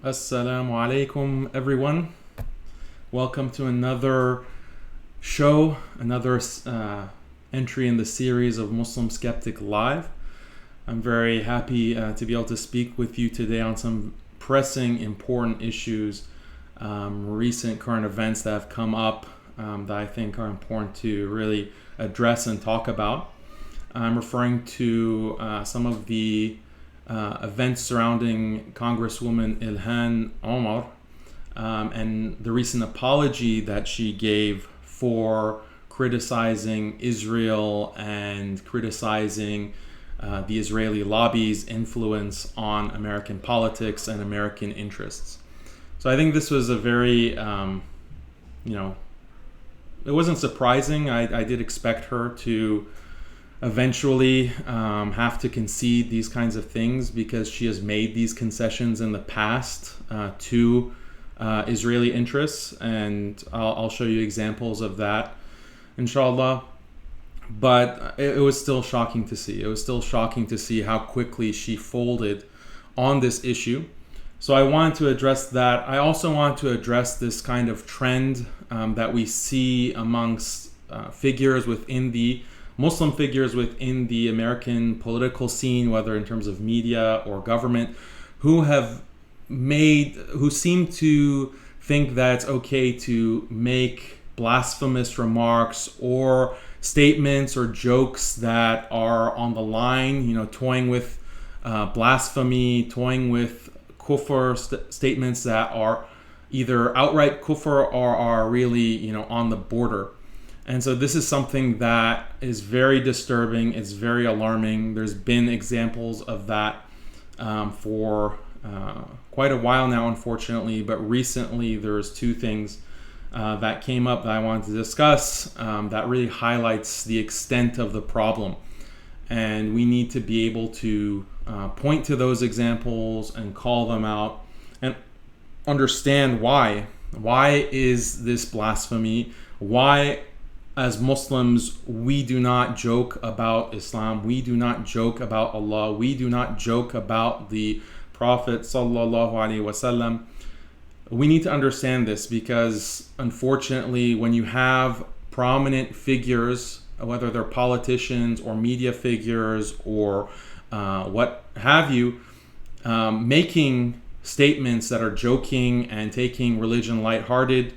Assalamu alaikum, everyone. Welcome to another show, another entry in the series of Muslim Skeptic Live. I'm very happy to be able to speak with you today on some pressing, important issues, recent current events that have come up that I think are important to really address and talk about. I'm referring to some of the events surrounding Congresswoman Ilhan Omar and the recent apology that she gave for criticizing Israel and criticizing the Israeli lobby's influence on American politics and American interests. So I think this was a very, it wasn't surprising. I did expect her to eventually have to concede these kinds of things because she has made these concessions in the past to Israeli interests, and I'll show you examples of that, inshallah. But it was still shocking to see. It was still shocking to see how quickly she folded on this issue. So I wanted to address that. I also want to address this kind of trend that we see amongst Muslim figures within the American political scene, whether in terms of media or government, who seem to think that it's okay to make blasphemous remarks or statements or jokes that are on the line, toying with blasphemy, toying with kufr, statements that are either outright kufr or are really, on the border. And so this is something that is very disturbing. It's very alarming. There's been examples of that for quite a while now, unfortunately. But recently, there's two things that came up that I wanted to discuss that really highlights the extent of the problem. And we need to be able to point to those examples and call them out and understand why. Why is this blasphemy? Why, as Muslims, we do not joke about Islam. We do not joke about Allah. We do not joke about the Prophet sallallahu alaihi wasallam. We need to understand this because, unfortunately, when you have prominent figures, whether they're politicians or media figures or what have you, making statements that are joking and taking religion lighthearted,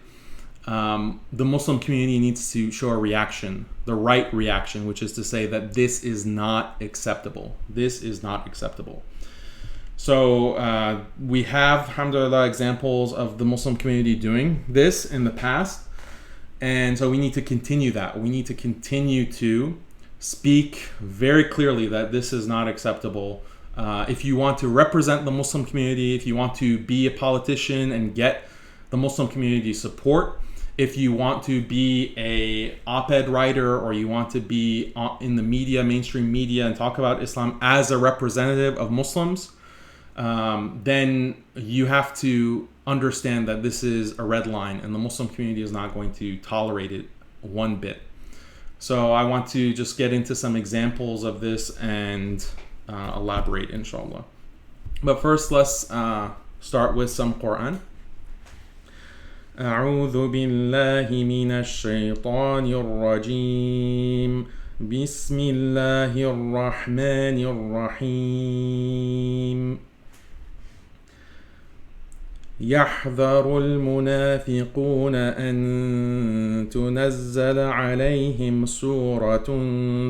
the Muslim community needs to show a reaction, the right reaction, which is to say that this is not acceptable. This is not acceptable. So we have, alhamdulillah, examples of the Muslim community doing this in the past. And so we need to continue that. We need to continue to speak very clearly that this is not acceptable. If you want to represent the Muslim community, if you want to be a politician and get the Muslim community support, if you want to be a op-ed writer or you want to be in the media, mainstream media, and talk about Islam as a representative of Muslims, then you have to understand that this is a red line and the Muslim community is not going to tolerate it one bit. So I want to just get into some examples of this and elaborate, inshallah. But first, let's start with some Quran. أعوذ بالله من الشيطان الرجيم بسم الله الرحمن الرحيم يحذر المنافقون أن تنزل عليهم سورة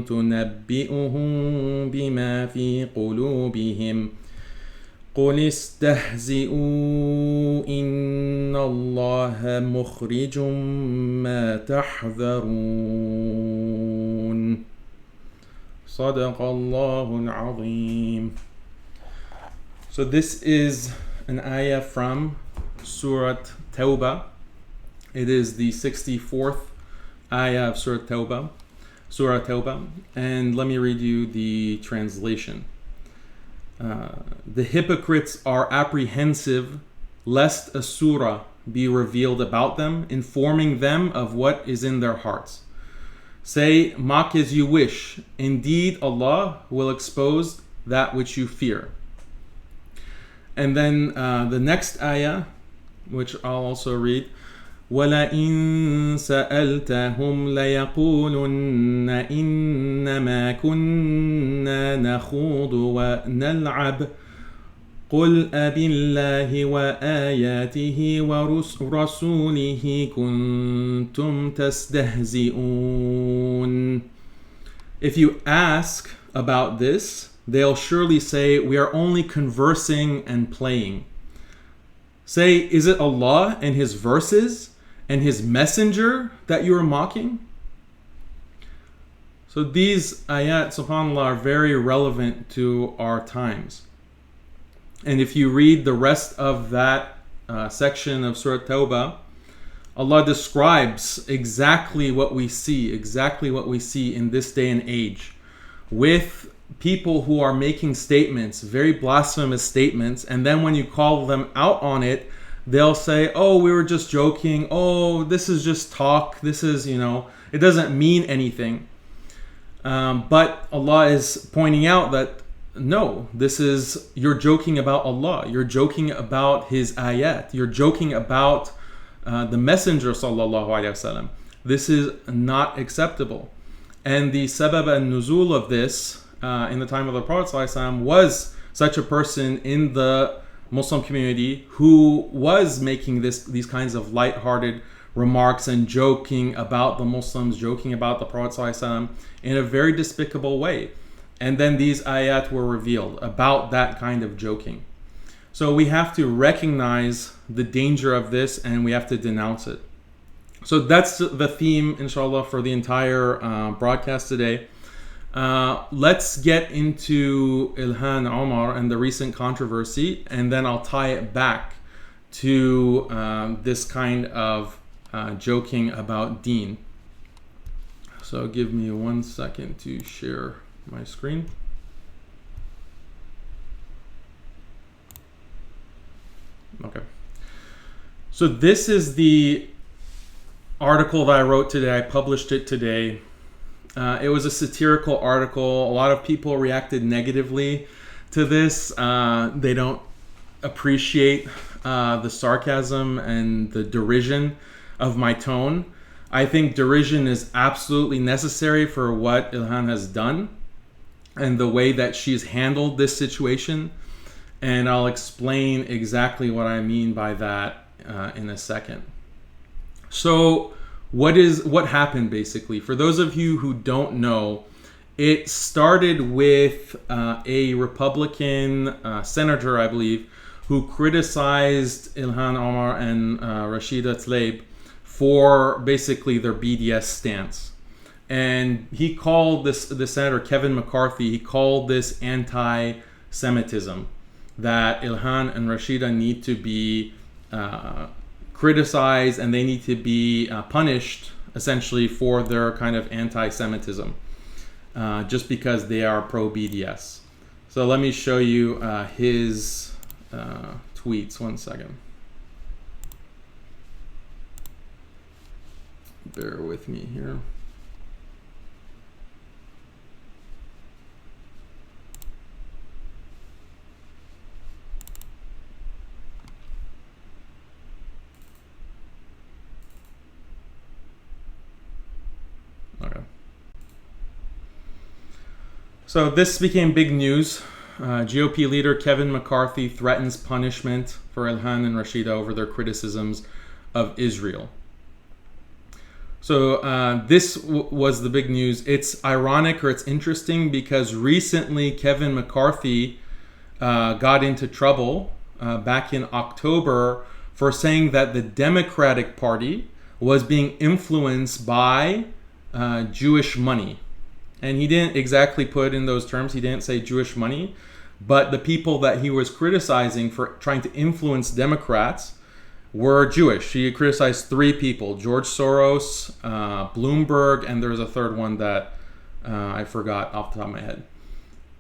تنبئهم بما في قلوبهم قل استهزئوا إن الله مخرج ما تحذرون صدق الله العظيم. So this is an ayah from Surah Tawbah. It is the 64th ayah of Surah Tawbah. And let me read you the translation. The hypocrites are apprehensive lest a surah be revealed about them, informing them of what is in their hearts. Say, mock as you wish. Indeed, Allah will expose that which you fear. And then the next ayah, which I'll also read, وَلَئِن سَأَلْتَهُمْ لَيَقُولُنَّ إِنَّمَا كُنَّا نَخُوضُ وَنَلْعَبُ قُلْ أَبِاللَّهِ وَآيَاتِهِ وَرَسُولِهِ كُنْتُمْ تَسْتَهْزِئُونَ. If you ask about this, they'll surely say, we are only conversing and playing. Say, is it Allah and His verses and His messenger that you are mocking? So these ayat, subhanAllah, are very relevant to our times. And if you read the rest of that section of Surah Tawbah, Allah describes exactly what we see in this day and age, with people who are making statements, very blasphemous statements, and then when you call them out on it, they'll say, oh, we were just joking, oh, this is just talk, this is, it doesn't mean anything. But Allah is pointing out that no, you're joking about Allah, you're joking about His ayat, you're joking about the Messenger sallallahu alaihi wasallam. This is not acceptable. And the sabab and nuzul of this in the time of the Prophet sallallahu alaihi wasallam was such a person in the Muslim community who was making these kinds of lighthearted remarks and joking about the Muslims, joking about the Prophet sallallahu alaihi wasallam in a very despicable way. And then these ayat were revealed about that kind of joking. So we have to recognize the danger of this and we have to denounce it. So that's the theme, inshallah, for the entire broadcast today. Let's get into Ilhan Omar and the recent controversy, and then I'll tie it back to this kind of joking about deen. So give me 1 second to share my screen. Okay. So this is the article that I wrote today. I published it today. It was a satirical article. A lot of people reacted negatively to this. They don't appreciate the sarcasm and the derision of my tone. I think derision is absolutely necessary for what Ilhan has done and the way that she's handled this situation. And I'll explain exactly what I mean by that in a second. So what happened basically? For those of you who don't know, it started with a Republican senator, I believe, who criticized Ilhan Omar and Rashida Tlaib for basically their BDS stance. And he called the senator, Kevin McCarthy, he called this anti-Semitism, that Ilhan and Rashida need to be criticized and they need to be punished essentially for their kind of anti-Semitism just because they are pro-BDS. So let me show you his tweets. 1 second. Bear with me here. Okay. So this became big news. GOP leader Kevin McCarthy threatens punishment for Ilhan and Rashida over their criticisms of Israel. So this was the big news. It's ironic, or it's interesting, because recently Kevin McCarthy got into trouble back in October for saying that the Democratic Party was being influenced by Jewish money. And he didn't exactly put it in those terms. He didn't say Jewish money. But the people that he was criticizing for trying to influence Democrats were Jewish. He criticized 3 people: George Soros, Bloomberg, and there was a third one that I forgot off the top of my head.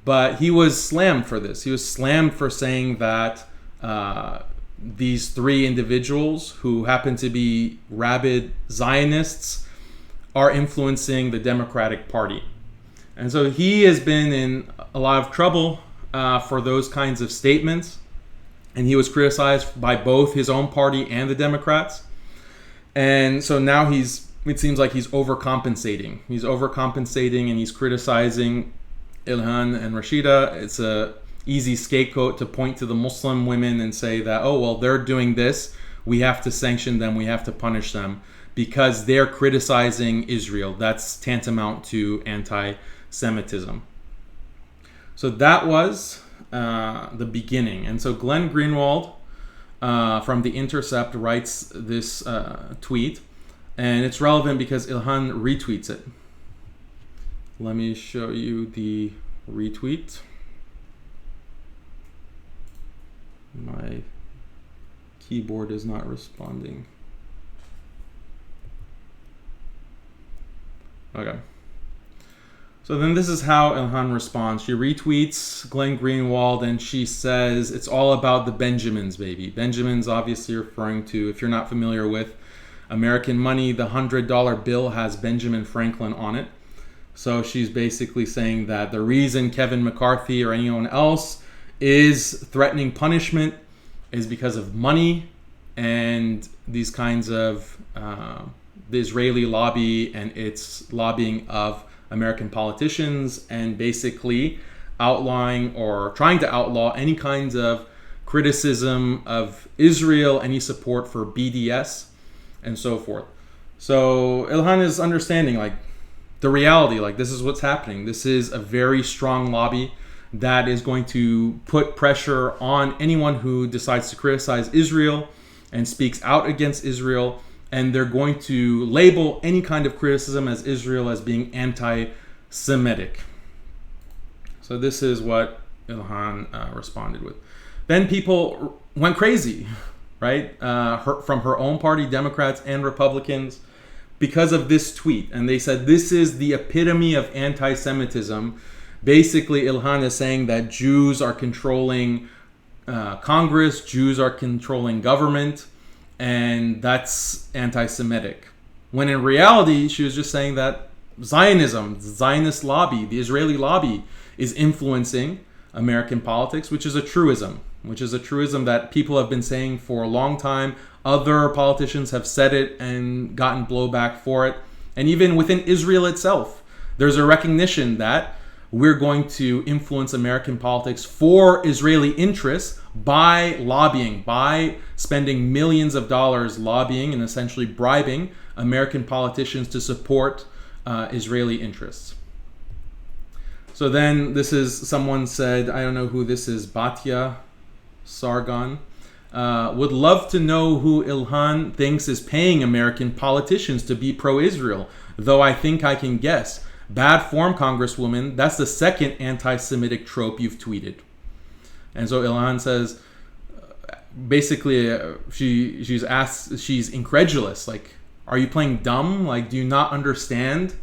But he was slammed for this. He was slammed for saying that these 3 individuals, who happen to be rabid Zionists, are influencing the Democratic Party. And so he has been in a lot of trouble for those kinds of statements. and he was criticized by both his own party and the Democrats. And so now it seems like he's overcompensating. He's overcompensating and he's criticizing Ilhan and Rashida. It's a easy scapegoat to point to the Muslim women and say that, oh, well, they're doing this. We have to sanction them. We have to punish them because they're criticizing Israel. That's tantamount to anti-Semitism. So that was the beginning. And so Glenn Greenwald from The Intercept writes this tweet, and it's relevant because Ilhan retweets it. Let me show you the retweet. My keyboard is not responding. Okay. So then this is how Ilhan responds. She retweets Glenn Greenwald and she says, it's all about the Benjamins, baby. Benjamins obviously referring to, if you're not familiar with American money, the $100 bill has Benjamin Franklin on it. So she's basically saying that the reason Kevin McCarthy or anyone else is threatening punishment is because of money and these kinds of the Israeli lobby and its lobbying of American politicians, and basically outlawing or trying to outlaw any kinds of criticism of Israel, any support for BDS, and so forth. So Ilhan is understanding like the reality, like this is what's happening. This is a very strong lobby that is going to put pressure on anyone who decides to criticize Israel and speaks out against Israel. And they're going to label any kind of criticism as Israel as being anti-Semitic. So this is what Ilhan responded with. Then people went crazy, right? From her own party, Democrats and Republicans, because of this tweet. And they said, this is the epitome of anti-Semitism. Basically, Ilhan is saying that Jews are controlling Congress, Jews are controlling government, and that's anti-Semitic. When in reality, she was just saying that Zionism, the Zionist lobby, the Israeli lobby is influencing American politics, which is a truism that people have been saying for a long time. Other politicians have said it and gotten blowback for it. And even within Israel itself, there's a recognition that we're going to influence American politics for Israeli interests by lobbying, by spending millions of dollars lobbying and essentially bribing American politicians to support Israeli interests. So then this is, someone said, I don't know who this is, Batya Sargon, would love to know who Ilhan thinks is paying American politicians to be pro-Israel, though I think I can guess. Bad form, Congresswoman. That's the second anti-Semitic trope you've tweeted. And so Ilhan says, basically, she's asked, she's incredulous. Like, are you playing dumb? Like, do you not understand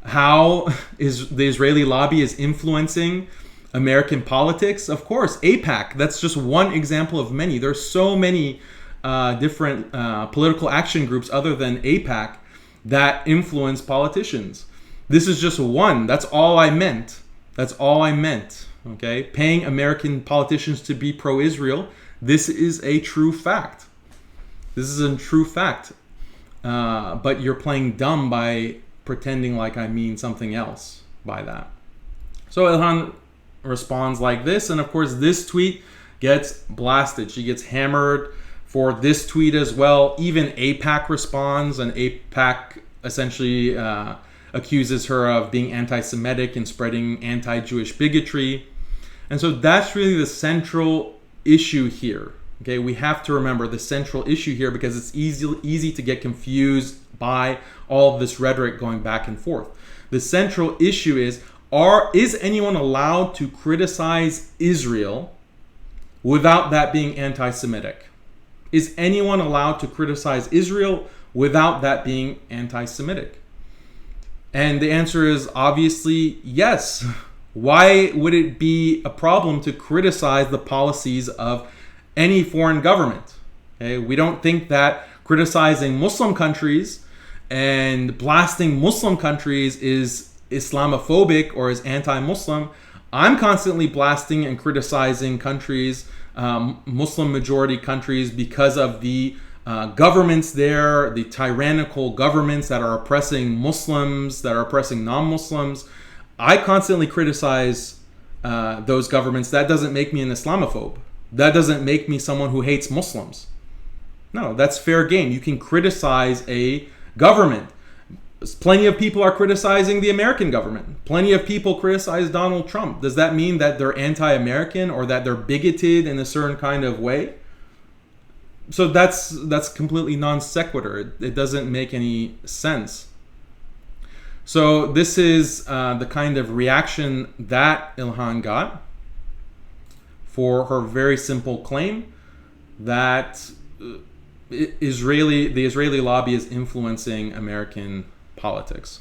how is the Israeli lobby is influencing American politics? Of course, AIPAC. That's just one example of many. There's so many different political action groups other than AIPAC that influence politicians. This is just one. That's all I meant. That's all I meant. Okay? Paying American politicians to be pro-Israel. This is a true fact. This is a true fact. But you're playing dumb by pretending like I mean something else by that. So Ilhan responds like this. And of course, this tweet gets blasted. She gets hammered for this tweet as well. Even AIPAC responds, and AIPAC essentially accuses her of being anti-Semitic and spreading anti-Jewish bigotry. And so that's really the central issue here. Okay, we have to remember the central issue here because it's easy to get confused by all of this rhetoric going back and forth. The central issue is anyone allowed to criticize Israel without that being anti-Semitic? Is anyone allowed to criticize Israel without that being anti-Semitic? And the answer is obviously yes. Why would it be a problem to criticize the policies of any foreign government? Okay? We don't think that criticizing Muslim countries and blasting Muslim countries is Islamophobic or is anti-Muslim. I'm constantly blasting and criticizing countries Muslim majority countries because of the governments there, the tyrannical governments that are oppressing Muslims, that are oppressing non-Muslims. I constantly criticize those governments. That doesn't make me an Islamophobe. That doesn't make me someone who hates Muslims. No, that's fair game. You can criticize a government. Plenty of people are criticizing the American government. Plenty of people criticize Donald Trump. Does that mean that they're anti-American or that they're bigoted in a certain kind of way? So that's completely non sequitur. It doesn't make any sense. So this is the kind of reaction that Ilhan got for her very simple claim that the Israeli lobby is influencing American politics.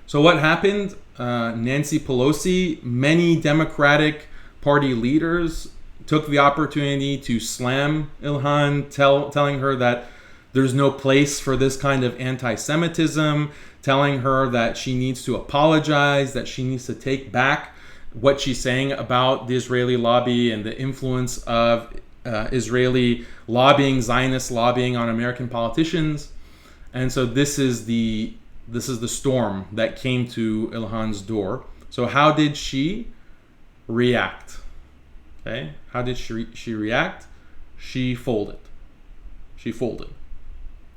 So what happened? Nancy Pelosi, many Democratic Party leaders took the opportunity to slam Ilhan, telling her that there's no place for this kind of anti-Semitism, telling her that she needs to apologize, that she needs to take back what she's saying about the Israeli lobby and the influence of Israeli lobbying, Zionist lobbying on American politicians. And so this is the storm that came to Ilhan's door. So how did she react? Okay, how did she react? She folded.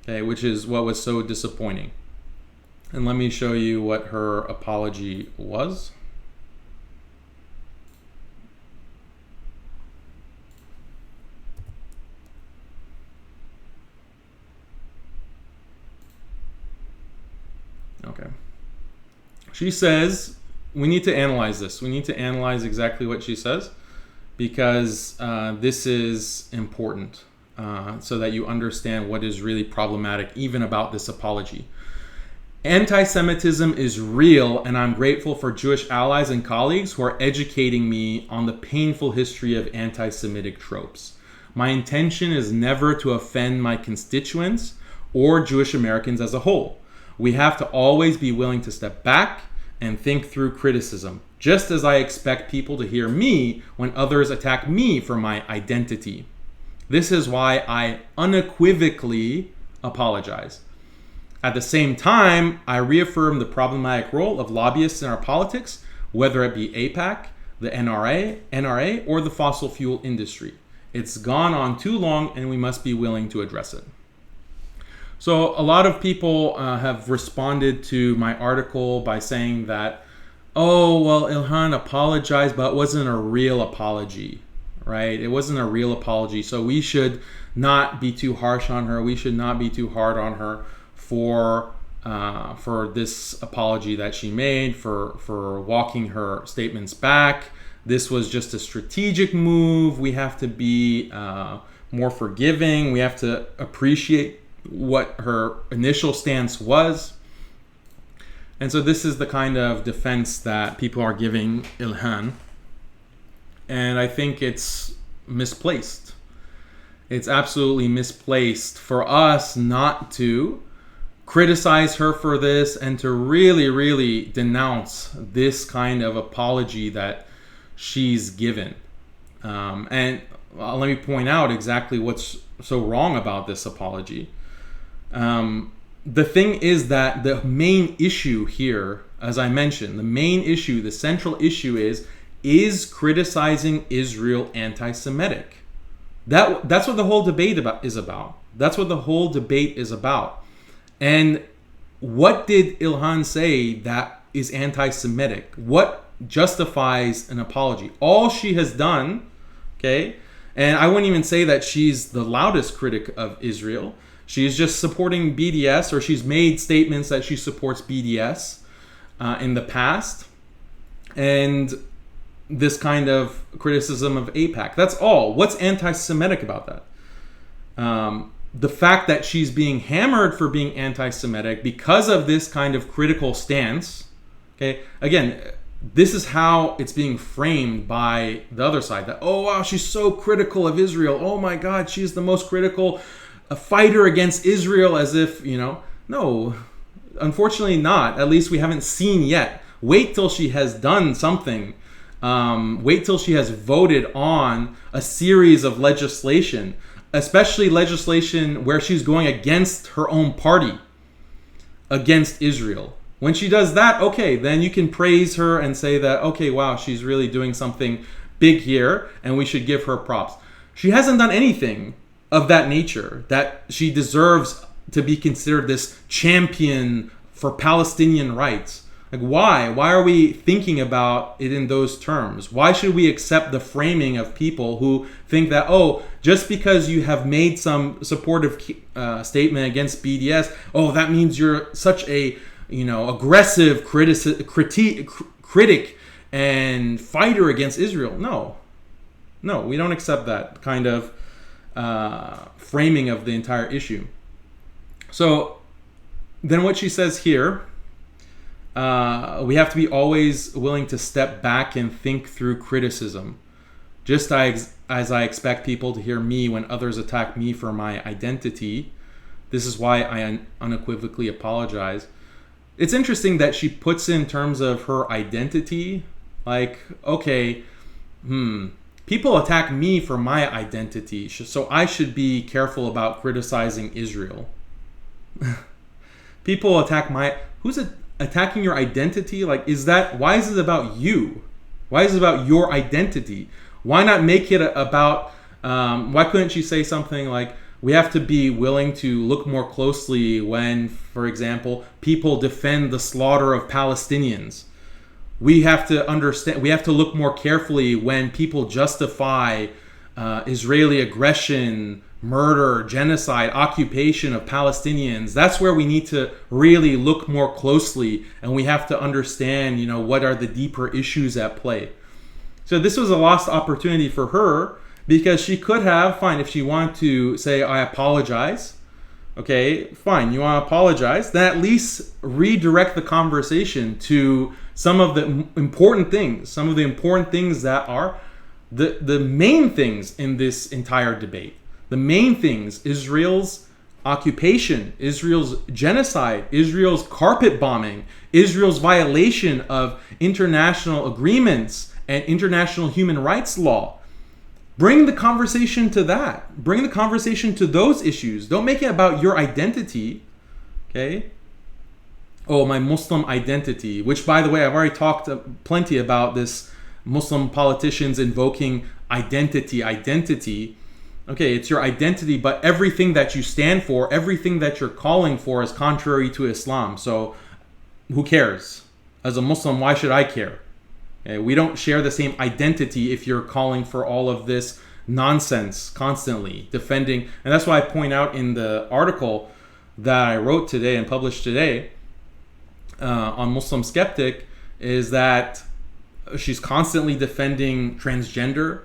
Okay, which is what was so disappointing. And let me show you what her apology was. Okay. She says, we need to analyze this. We need to analyze exactly what she says, because this is important so that you understand what is really problematic even about this apology. Anti-Semitism is real, and I'm grateful for Jewish allies and colleagues who are educating me on the painful history of anti-Semitic tropes. My intention is never to offend my constituents or Jewish Americans as a whole. We have to always be willing to step back and think through criticism, just as I expect people to hear me when others attack me for my identity. This is why I unequivocally apologize. At the same time, I reaffirm the problematic role of lobbyists in our politics, whether it be AIPAC, the NRA, or the fossil fuel industry. It's gone on too long, and we must be willing to address it. So a lot of people have responded to my article by saying that, oh, well, Ilhan apologized, but it wasn't a real apology, right? It wasn't a real apology. So we should not be too harsh on her. We should not be too hard on her for this apology that she made, for walking her statements back. This was just a strategic move. We have to be more forgiving. We have to appreciate what her initial stance was. And so this is the kind of defense that people are giving Ilhan. And I think it's misplaced. It's absolutely misplaced for us not to criticize her for this and to really, really denounce this kind of apology that she's given. And let me point out exactly what's so wrong about this apology. The thing is that the main issue here, as I mentioned, the central issue is criticizing Israel anti-Semitic? That's what the whole debate is about. That's what the whole debate is about. And what did Ilhan say that is anti-Semitic? What justifies an apology? All she has done, okay, and I wouldn't even say that she's the loudest critic of Israel. She's just supporting BDS, or she's made statements that she supports BDS in the past. And this kind of criticism of AIPAC. That's all. What's anti-Semitic about that? The fact that she's being hammered for being anti-Semitic because of this kind of critical stance. Okay, again, this is how it's being framed by the other side. That, oh wow, she's so critical of Israel. Oh my God, she's the most critical fighter against Israel, as if, no, unfortunately not. At least we haven't seen yet. Wait till she has done something Wait till she has voted on a series of legislation, especially legislation where she's going against her own party, against Israel. When she does that, okay, then you can praise her and say that, okay, wow, she's really doing something big here, and we should give her props. She hasn't done anything of that nature that she deserves to be considered this champion for Palestinian rights. Like, why? Why are we thinking about it in those terms? Why should we accept the framing of people who think that, oh, just because you have made some supportive statement against BDS, oh, that means you're such a aggressive critic and fighter against Israel? No, we don't accept that kind of framing of the entire issue. So then what she says here, we have to be always willing to step back and think through criticism. Just as I expect people to hear me when others attack me for my identity, this is why I unequivocally apologize. It's interesting that she puts in terms of her identity, like, okay, people attack me for my identity, so I should be careful about criticizing Israel. People attack who's attacking your identity? Like, why is it about you? Why is it about your identity? Why not make it about, why couldn't she say something like, we have to be willing to look more closely when, for example, people defend the slaughter of Palestinians. We have to understand, we have to look more carefully when people justify Israeli aggression, murder, genocide, occupation of Palestinians. That's where we need to really look more closely, and we have to understand, what are the deeper issues at play. So this was a lost opportunity for her, because she could have, fine, if she wanted to say, I apologize, okay, fine, you want to apologize, then at least redirect the conversation to some of the important things, that are the main things in this entire debate. The main things: Israel's occupation, Israel's genocide, Israel's carpet bombing, Israel's violation of international agreements and international human rights law. Bring the conversation to that. Bring the conversation to those issues. Don't make it about your identity, okay? Oh, my Muslim identity, which, by the way, I've already talked plenty about this, Muslim politicians invoking identity. Okay, it's your identity, but everything that you stand for, everything that you're calling for is contrary to Islam. So who cares? As a Muslim, why should I care? Okay, we don't share the same identity if you're calling for all of this nonsense constantly, defending. And that's why I point out in the article that I wrote today and published today on Muslim Skeptic, is that she's constantly defending transgender.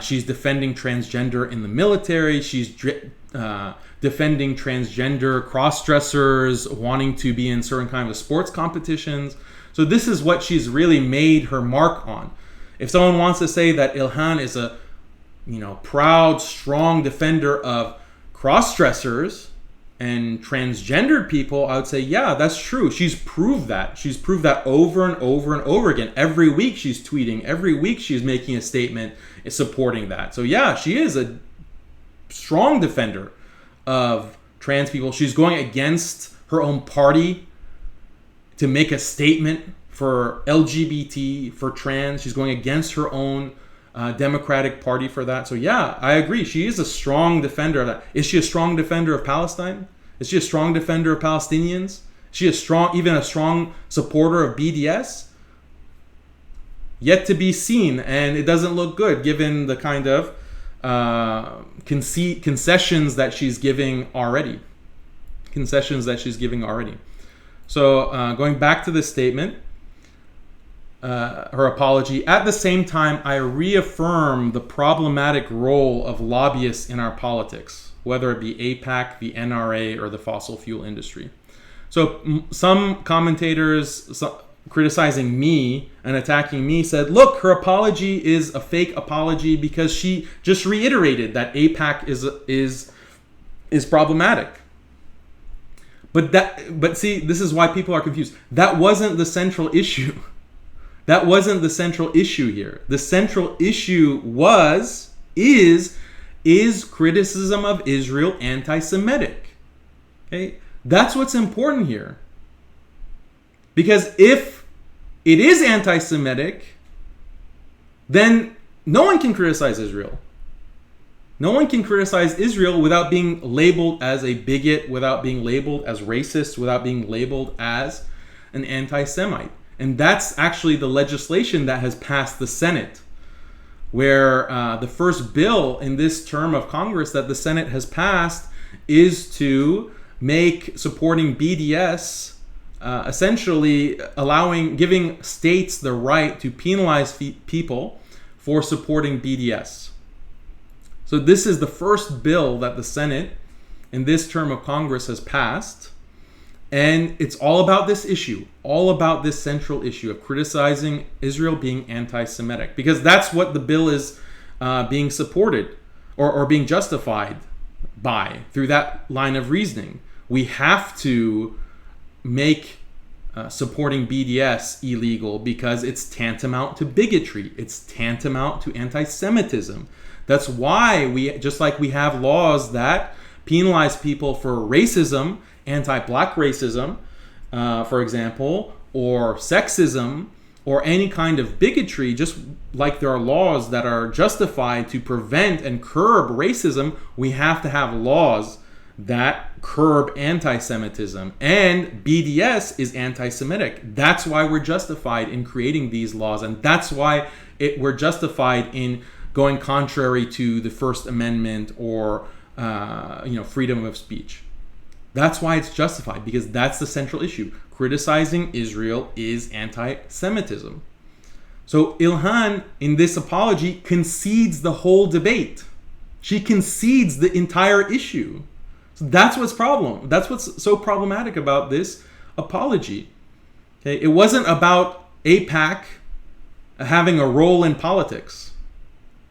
She's defending transgender in the military. She's defending transgender cross-dressers wanting to be in certain kinds of sports competitions. So this is what she's really made her mark on. If someone wants to say that Ilhan is a, proud, strong defender of cross-dressers and transgendered people, I would say, yeah, that's true. She's proved that. She's proved that over and over and over again. Every week she's tweeting. Every week she's making a statement supporting that. So yeah, she is a strong defender of trans people. She's going against her own party to make a statement for LGBT, for trans. She's going against her own Democratic Party for that. So yeah, I agree. She is a strong defender of that. Is she a strong defender of Palestine? Is she a strong defender of Palestinians? Is she a strong supporter of BDS? Yet to be seen, and it doesn't look good given the kind of concessions that she's giving already. So going back to this statement, her apology. At the same time, I reaffirm the problematic role of lobbyists in our politics, whether it be AIPAC, the NRA, or the fossil fuel industry. So some commentators criticizing me and attacking me said, look, her apology is a fake apology because she just reiterated that AIPAC is problematic. But see, this is why people are confused. That wasn't the central issue. That wasn't the central issue here. The central issue is criticism of Israel anti-Semitic? Okay? That's what's important here. Because if it is anti-Semitic, then no one can criticize Israel. No one can criticize Israel without being labeled as a bigot, without being labeled as racist, without being labeled as an anti-Semite. And that's actually the legislation that has passed the Senate, where the first bill in this term of Congress that the Senate has passed is to make supporting BDS essentially giving states the right to penalize people for supporting BDS. So this is the first bill that the Senate in this term of Congress has passed. And it's all about this issue, all about this central issue of criticizing Israel being anti-Semitic. Because that's what the bill is being supported or being justified by through that line of reasoning. We have to make supporting BDS illegal because it's tantamount to bigotry. It's tantamount to anti-Semitism. That's why just like we have laws that penalize people for racism, anti-black racism, for example, or sexism, or any kind of bigotry, just like there are laws that are justified to prevent and curb racism, we have to have laws that curb anti-Semitism. And BDS is anti-Semitic. That's why we're justified in creating these laws, and that's why we're justified in going contrary to the First Amendment or freedom of speech. That's why it's justified, because that's the central issue. Criticizing Israel is anti-Semitism. So Ilhan, in this apology, concedes the whole debate. She concedes the entire issue. So that's what's so problematic about this apology. Okay, it wasn't about AIPAC having a role in politics,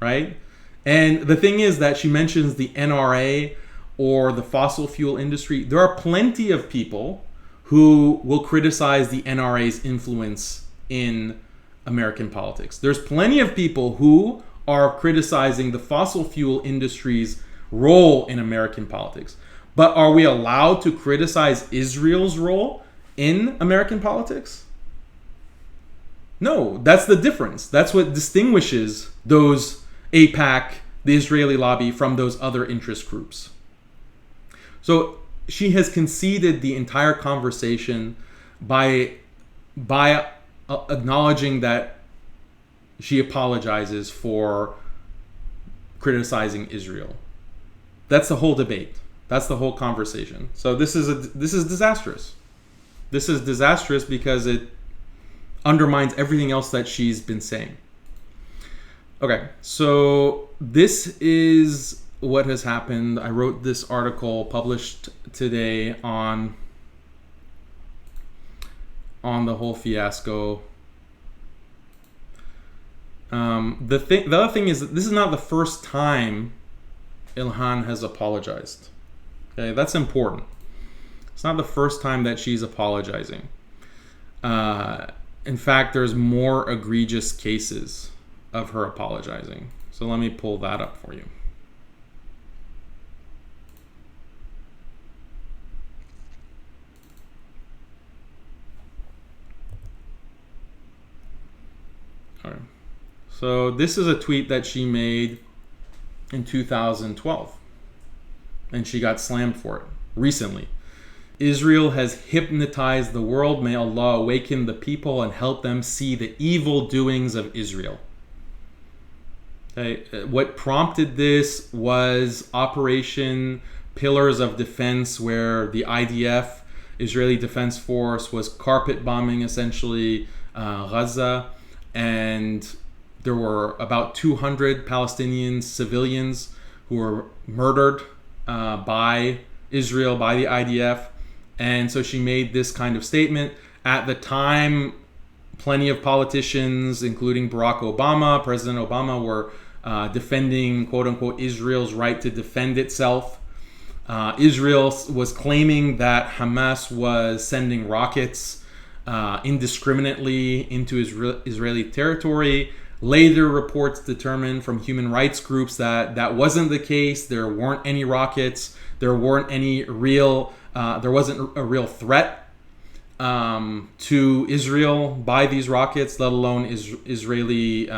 right? And the thing is that she mentions the NRA or the fossil fuel industry. There are plenty of people who will criticize the NRA's influence in American politics. There's plenty of people who are criticizing the fossil fuel industry's role in American politics. But are we allowed to criticize Israel's role in American politics? No, that's the difference. That's what distinguishes those AIPAC, the Israeli lobby, from those other interest groups. So she has conceded the entire conversation by acknowledging that she apologizes for criticizing Israel. That's the whole debate. That's the whole conversation. So this is disastrous. This is disastrous because it undermines everything else that she's been saying. Okay, so this is what has happened. I wrote this article published today on the whole fiasco. The other thing is that this is not the first time Ilhan has apologized. Okay, that's important. It's not the first time that she's apologizing. In fact, there's more egregious cases of her apologizing. So let me pull that up for you. All right. So this is a tweet that she made in 2012. And she got slammed for it recently. Israel has hypnotized the world. May Allah awaken the people and help them see the evil doings of Israel. Okay. What prompted this was Operation Pillars of Defense, where the IDF, Israeli Defense Force, was carpet bombing essentially Gaza, and there were about 200 Palestinian civilians who were murdered by Israel, by the IDF. And so she made this kind of statement. At the time, plenty of politicians, including Barack Obama, President Obama, were defending, quote unquote, Israel's right to defend itself. Israel was claiming that Hamas was sending rockets indiscriminately into Israeli territory. Later reports determined from human rights groups that that wasn't the case. There weren't any rockets. There wasn't a real threat to Israel by these rockets, let alone Israeli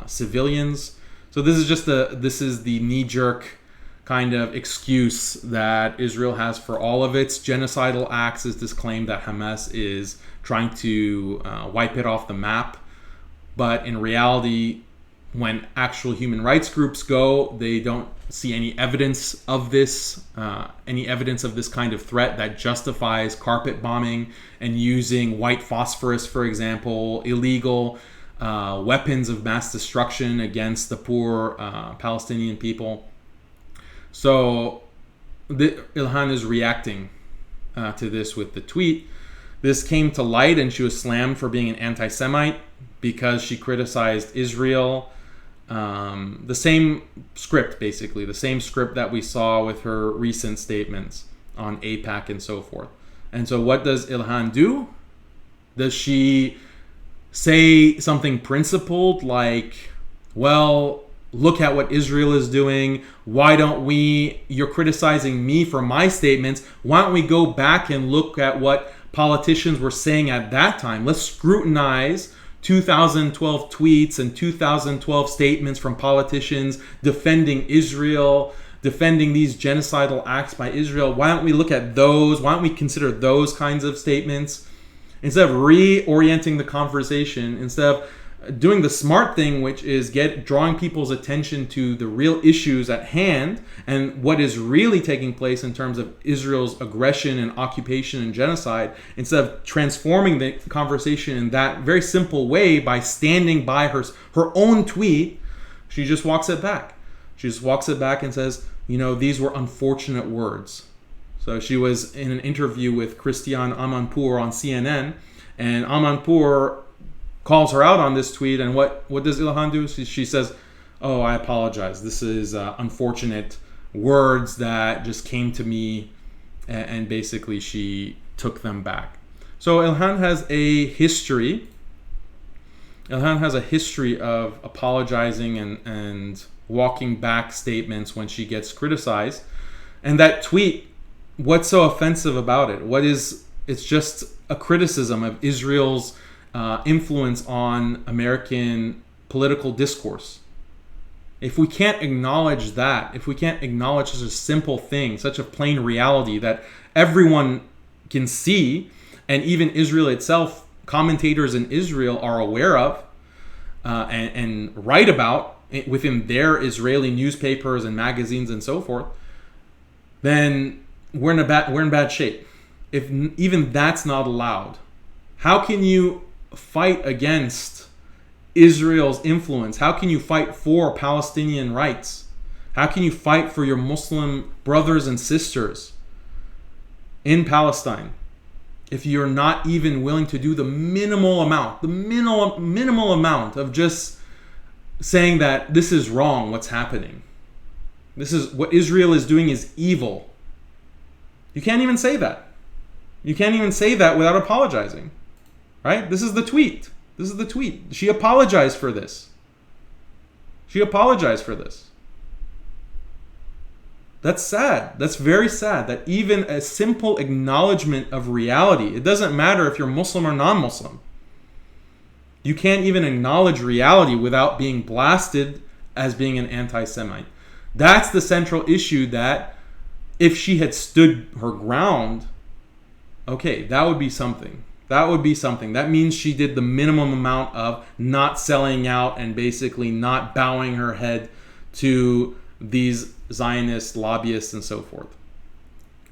civilians. So this is the knee-jerk kind of excuse that Israel has for all of its genocidal acts, is this claim that Hamas is trying to wipe it off the map. But in reality, when actual human rights groups go, they don't see any evidence of this kind of threat that justifies carpet bombing and using white phosphorus, for example, illegal weapons of mass destruction against the poor Palestinian people. So Ilhan is reacting to this with the tweet. This came to light and she was slammed for being an anti-Semite because she criticized Israel. The same script, basically, the same script that we saw with her recent statements on AIPAC and so forth. And so what does Ilhan do? Does she say something principled like, well, look at what Israel is doing. Why don't you're criticizing me for my statements. Why don't we go back and look at what politicians were saying at that time? Let's scrutinize 2012 tweets and 2012 statements from politicians defending Israel, defending these genocidal acts by Israel. Why don't we look at those? Why don't we consider those kinds of statements? Instead of reorienting the conversation, instead of doing the smart thing, which is drawing people's attention to the real issues at hand and what is really taking place in terms of Israel's aggression and occupation and genocide, instead of transforming the conversation in that very simple way by standing by her own tweet, she just walks it back. She just walks it back and says, these were unfortunate words. So she was in an interview with Christiane Amanpour on CNN, and Amanpour calls her out on this tweet, and what does Ilhan do? She says, oh, I apologize. This is unfortunate words that just came to me, and basically she took them back. So Ilhan has a history. Ilhan has a history of apologizing and walking back statements when she gets criticized. And that tweet, what's so offensive about it? It's just a criticism of Israel's influence on American political discourse. If we can't acknowledge that, if we can't acknowledge such a simple thing, such a plain reality that everyone can see, and even Israel itself, commentators in Israel are aware of and write about within their Israeli newspapers and magazines and so forth, then we're in bad shape. If even that's not allowed, how can you fight against Israel's influence? How can you fight for Palestinian rights? How can you fight for your Muslim brothers and sisters in Palestine if you're not even willing to do the minimal amount of just saying that this is wrong, what's happening? This is what Israel is doing is evil. You can't even say that. You can't even say that without apologizing. Right? This is the tweet. She apologized for this. That's sad. That's very sad that even a simple acknowledgement of reality, it doesn't matter if you're Muslim or non-Muslim. You can't even acknowledge reality without being blasted as being an anti-Semite. That's the central issue, that if she had stood her ground, okay, that would be something. That means she did the minimum amount of not selling out and basically not bowing her head to these Zionist lobbyists and so forth.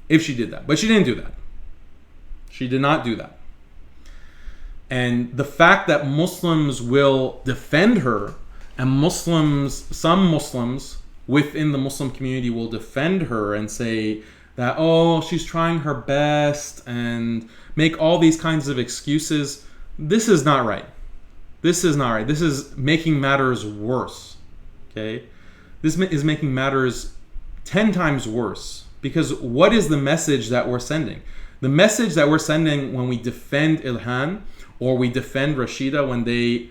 If she did that. But she didn't do that. She did not do that. And the fact that Muslims will defend her, and some Muslims within the Muslim community will defend her and say that, oh, she's trying her best, and make all these kinds of excuses. This is not right. This is making matters worse. Okay? This is making matters 10 times worse. Because what is the message that we're sending? The message that we're sending when we defend Ilhan or we defend Rashida, when they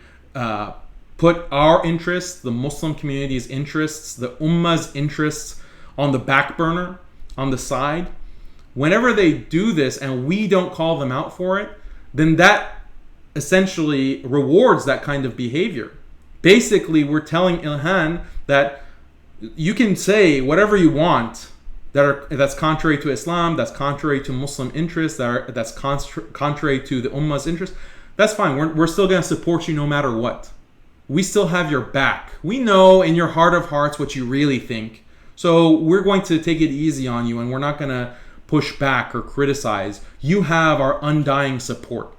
put our interests, the Muslim community's interests, the Ummah's interests on the back burner, on the side, whenever they do this and we don't call them out for it, then that essentially rewards that kind of behavior. Basically, we're telling Ilhan that you can say whatever you want that's contrary to Islam, that's contrary to Muslim interests, that's contrary to the Ummah's interests. That's fine. We're still going to support you no matter what. We still have your back. We know in your heart of hearts what you really think. So we're going to take it easy on you, and we're not going to push back or criticize. You have our undying support.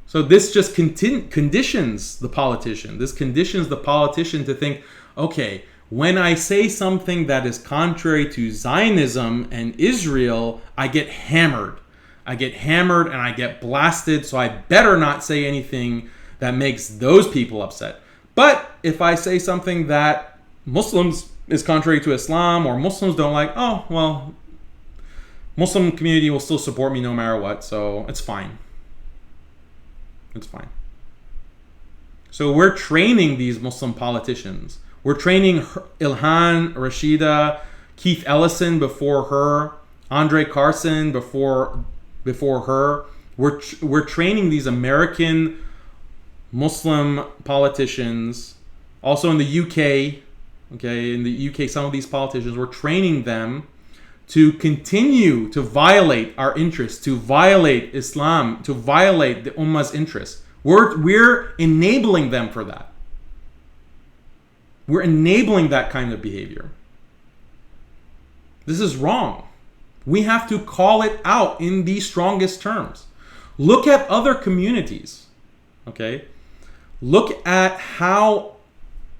So this just conditions the politician. This conditions the politician to think, okay, when I say something that is contrary to Zionism and Israel, I get hammered. I get hammered and I get blasted, so I better not say anything that makes those people upset. But if I say something that Muslims is contrary to Islam or Muslims don't like, oh, well, Muslim community will still support me no matter what, so it's fine. It's fine. So we're training these Muslim politicians. We're training Ilhan, Rashida, Keith Ellison before her, Andre Carson before her. We're training these American Muslim politicians. Also in the UK, okay, in the UK, some of these politicians, we're training them to continue to violate our interests, to violate Islam, to violate the Ummah's interests. We're enabling them for that. We're enabling that kind of behavior. This is wrong. We have to call it out in the strongest terms. Look at other communities, okay? Look at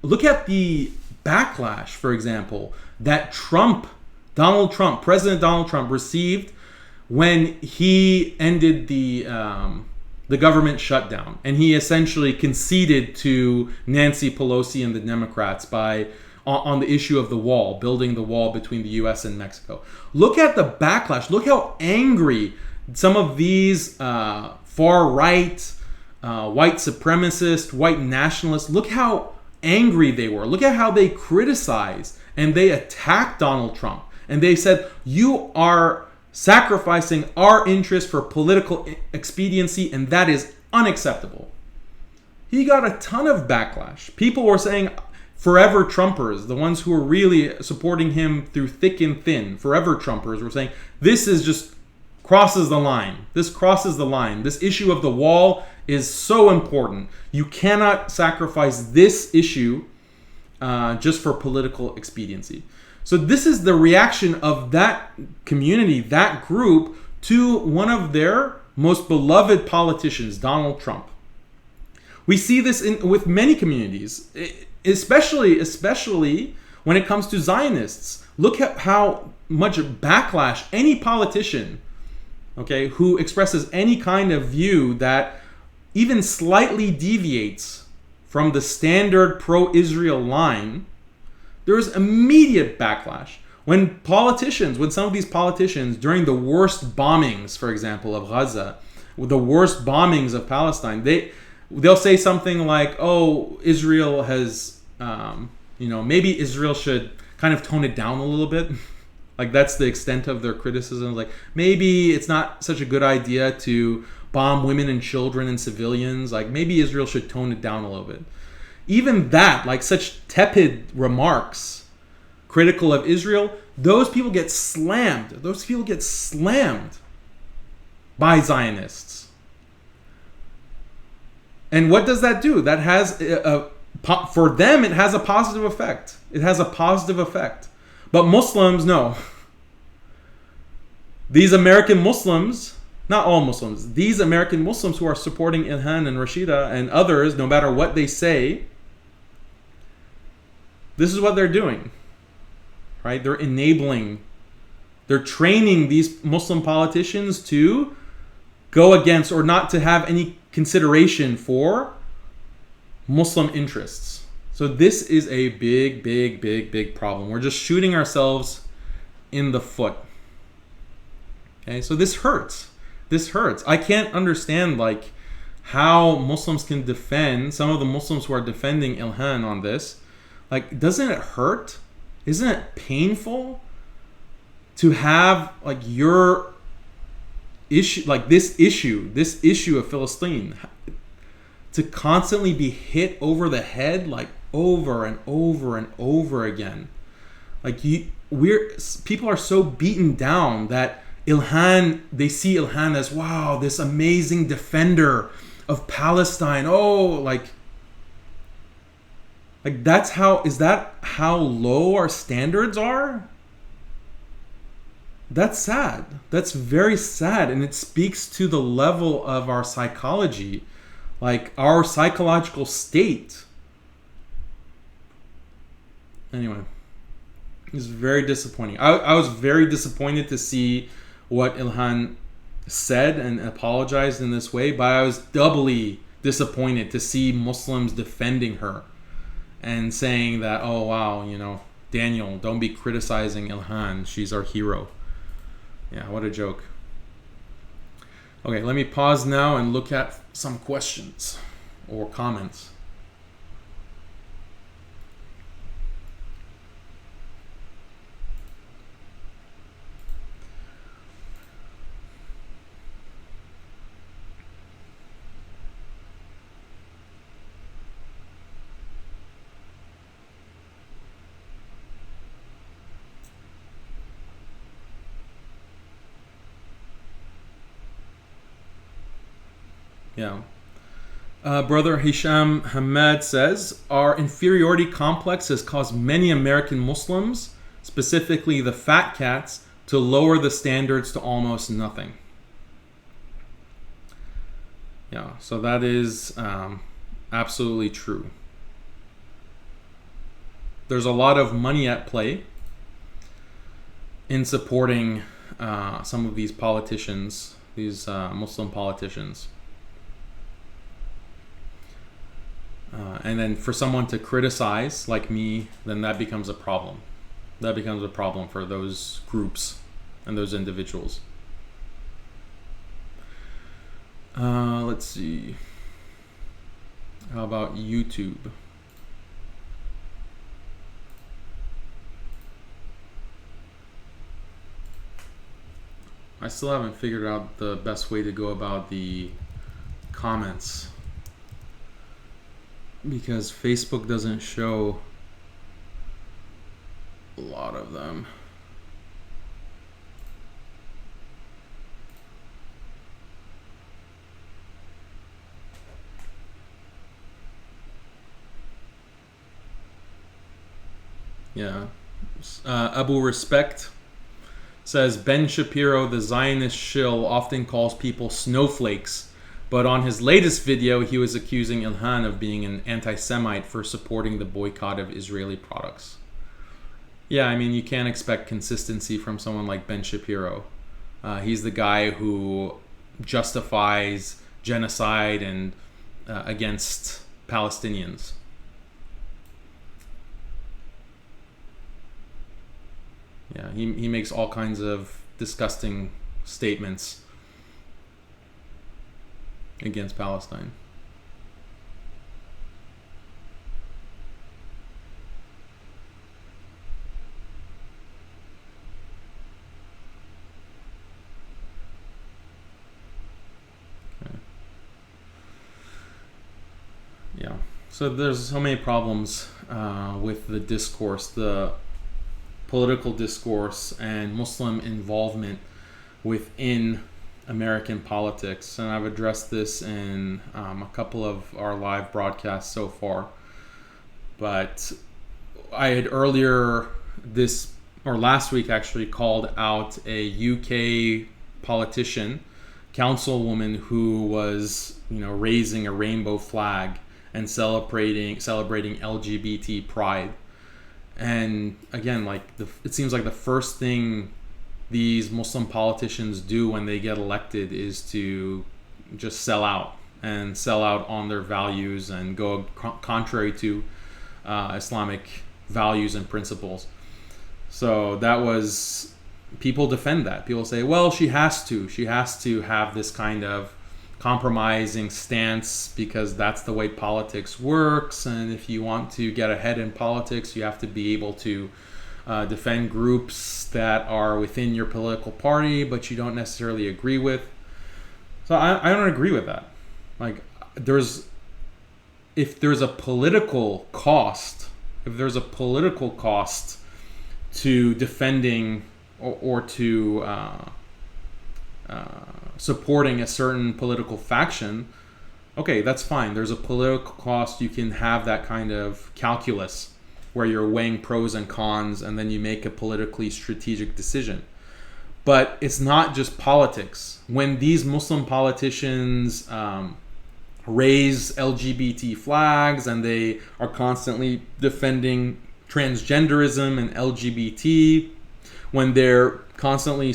the backlash, for example, that President Donald Trump received when he ended the government shutdown, and he essentially conceded to Nancy Pelosi and the Democrats on the issue of the wall, building the wall between the U.S. and Mexico. Look at the backlash. Look how angry some of these far-right, white supremacist, white nationalists, look how angry they were. Look at how they criticized and they attacked Donald Trump. And they said, you are sacrificing our interests for political expediency, and that is unacceptable. He got a ton of backlash. People were saying, forever Trumpers, the ones who were really supporting him through thick and thin, forever Trumpers were saying, this is just crosses the line. This crosses the line. This issue of the wall is so important. You cannot sacrifice this issue just for political expediency. So this is the reaction of that community, that group, to one of their most beloved politicians, Donald Trump. We see this with many communities, especially when it comes to Zionists. Look at how much backlash any politician, okay, who expresses any kind of view that even slightly deviates from the standard pro-Israel line, there is immediate backlash. When some of these politicians, during the worst bombings, for example, of Gaza, the worst bombings of Palestine, they'll say something like, oh, Israel has, maybe Israel should kind of tone it down a little bit. Like, that's the extent of their criticism. Like, maybe it's not such a good idea to bomb women and children and civilians. Like, maybe Israel should tone it down a little bit. Even that, like such tepid remarks critical of Israel, those people get slammed. Those people get slammed by Zionists. And what does that do? That has, for them, it has a positive effect. It has a positive effect. But Muslims, no. These American Muslims, not all Muslims, these American Muslims who are supporting Ilhan and Rashida and others, no matter what they say, this is what they're doing, right? They're training these Muslim politicians to go against or not to have any consideration for Muslim interests. So this is a big, big, big, big problem. We're just shooting ourselves in the foot. Okay, so this hurts. This hurts. I can't understand like how Muslims can defend, some of the Muslims who are defending Ilhan on this. Like, doesn't it hurt? Isn't it painful to have like your issue, like this issue of Philistine, to constantly be hit over the head, like over and over and over again? Like people are so beaten down that Ilhan, they see Ilhan as, wow, this amazing defender of Palestine. Oh, like that's how, is that how low our standards are? That's sad. That's very sad, and it speaks to the level of our psychology, like our psychological state. Anyway, it's very disappointing. I was very disappointed to see what Ilhan said and apologized in this way, but I was doubly disappointed to see Muslims defending her and saying that, oh wow, you know, Daniel, don't be criticizing Ilhan, she's our hero. Yeah, what a joke. Okay, let me pause now and look at some questions or comments. Yeah. Brother Hisham Hamad says, our inferiority complex has caused many American Muslims, specifically the fat cats, to lower the standards to almost nothing. Yeah, so that is absolutely true. There's a lot of money at play in supporting some of these politicians, these Muslim politicians. And then for someone to criticize, like me, then that becomes a problem. That becomes a problem for those groups and those individuals. Let's see. How about YouTube? I still haven't figured out the best way to go about the comments, because Facebook doesn't show a lot of them. Yeah. Abu Respect says, Ben Shapiro, the Zionist shill, often calls people snowflakes, but on his latest video, he was accusing Ilhan of being an anti-Semite for supporting the boycott of Israeli products. Yeah, I mean, you can't expect consistency from someone like Ben Shapiro. He's the guy who justifies genocide and against Palestinians. Yeah, he makes all kinds of disgusting statements against Palestine. Okay. Yeah, so there's so many problems with the discourse, the political discourse and Muslim involvement within American politics, and I've addressed this in a couple of our live broadcasts so far. But I had earlier this, or last week actually, called out a UK politician, councilwoman, who was, you know, raising a rainbow flag and celebrating LGBT pride. And again, like it seems like the first thing these Muslim politicians do when they get elected is to just sell out on their values and go contrary to Islamic values and principles. So that was people defend that. People say, well, she has to have this kind of compromising stance because that's the way politics works, and if you want to get ahead in politics, you have to be able to defend groups that are within your political party but you don't necessarily agree with. So I don't agree with that. Like, if there's a political cost to defending or to supporting a certain political faction, okay, that's fine. There's a political cost. You can have that kind of calculus where you're weighing pros and cons and then you make a politically strategic decision. But it's not just politics. When these Muslim politicians raise LGBT flags and they are constantly defending transgenderism and LGBT, when they're constantly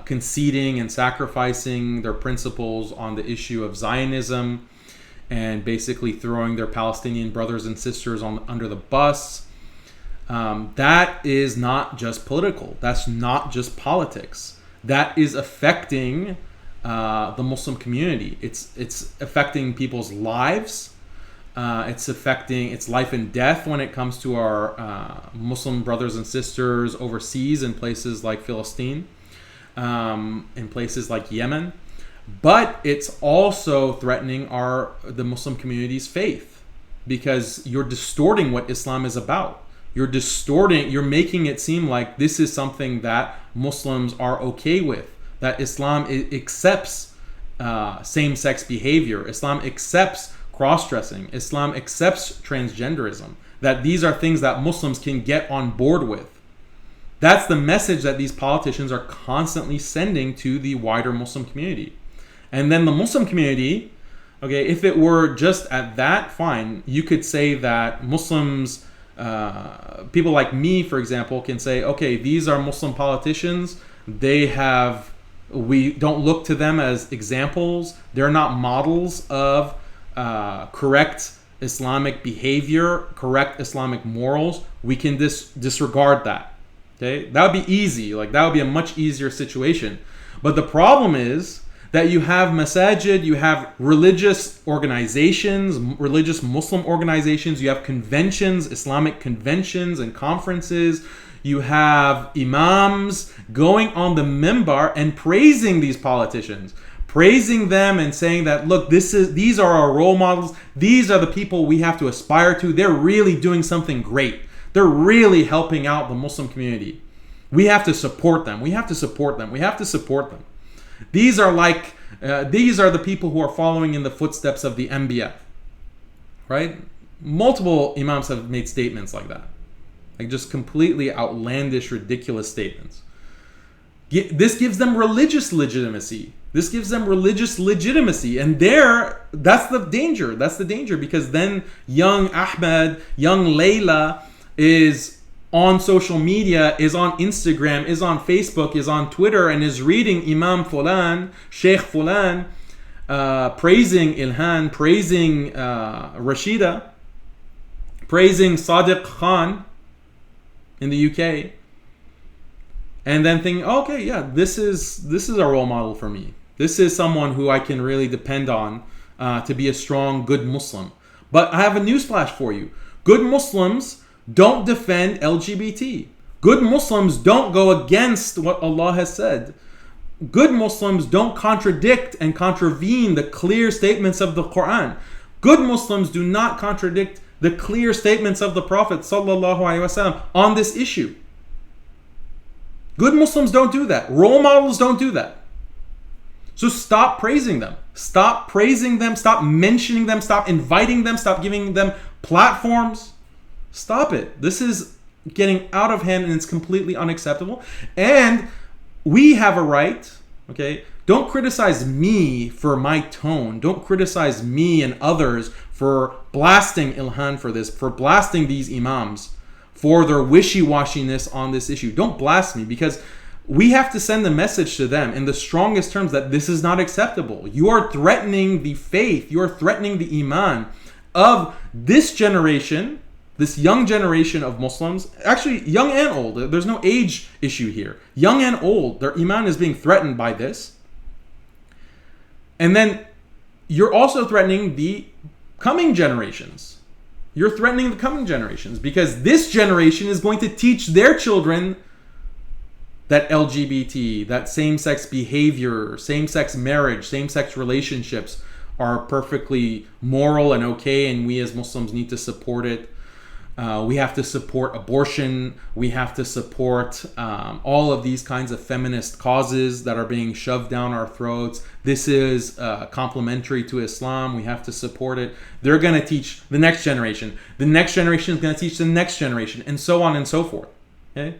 conceding and sacrificing their principles on the issue of Zionism and basically throwing their Palestinian brothers and sisters under the bus, that is not just political. That's not just politics. That is affecting the Muslim community. It's affecting people's lives. It's affecting its life and death when it comes to our Muslim brothers and sisters overseas in places like Philistine, in places like Yemen. But it's also threatening the Muslim community's faith, because you're distorting what Islam is about. You're making it seem like this is something that Muslims are okay with, that Islam accepts same-sex behavior, Islam accepts cross-dressing, Islam accepts transgenderism, that these are things that Muslims can get on board with. That's the message that these politicians are constantly sending to the wider Muslim community. And then the Muslim community, okay, if it were just at that, fine. You could say that Muslims, people like me, for example, can say, okay, these are Muslim politicians. We don't look to them as examples. They're not models of correct Islamic behavior, correct Islamic morals. We can disregard that. Okay, that would be easy. Like, that would be a much easier situation. But the problem is that you have masajid, you have religious organizations, religious Muslim organizations, you have conventions, Islamic conventions and conferences. You have imams going on the minbar and praising these politicians, praising them and saying that, look, these are our role models. These are the people we have to aspire to. They're really doing something great. They're really helping out the Muslim community. We have to support them. We have to support them. We have to support them. These are the people who are following in the footsteps of the Anbiya, right? Multiple imams have made statements like that, like just completely outlandish, ridiculous statements. This gives them religious legitimacy. And that's the danger. That's the danger, because then young Ahmed, young Layla is on social media, is on Instagram, is on Facebook, is on Twitter, and is reading Imam Fulan, Sheikh Fulan, praising Ilhan, praising Rashida, praising Sadiq Khan in the UK, and then thinking, okay, yeah, this is a role model for me. This is someone who I can really depend on to be a strong, good Muslim. But I have a newsflash for you. Good Muslims don't defend LGBT. Good Muslims don't go against what Allah has said. Good Muslims don't contradict and contravene the clear statements of the Quran. Good Muslims do not contradict the clear statements of the Prophet ﷺ on this issue. Good Muslims don't do that. Role models don't do that. So stop praising them. Stop praising them. Stop mentioning them. Stop inviting them. Stop giving them platforms. Stop it. This is getting out of hand and it's completely unacceptable. And we have a right, okay? Don't criticize me for my tone. Don't criticize me and others for blasting Ilhan for this, for blasting these imams for their wishy-washiness on this issue. Don't blast me, because we have to send a message to them in the strongest terms that this is not acceptable. You are threatening the faith. You are threatening the iman of this generation, This young generation of Muslims, actually young and old, there's no age issue here. Young and old, their iman is being threatened by this. And then you're also threatening the coming generations. You're threatening the coming generations because this generation is going to teach their children that LGBT, that same-sex behavior, same-sex marriage, same-sex relationships are perfectly moral and okay, and we as Muslims need to support it. We have to support abortion. We have to support all of these kinds of feminist causes that are being shoved down our throats. This is complementary to Islam. We have to support it. They're going to teach the next generation. The next generation is going to teach the next generation, and so on and so forth. Okay?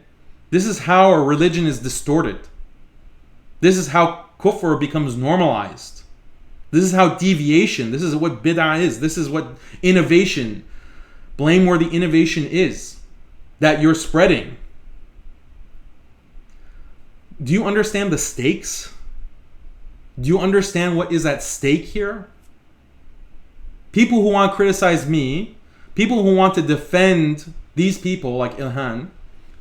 This is how our religion is distorted. This is how kufr becomes normalized. This is how deviation, this is what bid'ah is. This is what innovation, blameworthy innovation is that you're spreading. Do you understand the stakes? Do you understand what is at stake here? People who want to criticize me, people who want to defend these people like Ilhan,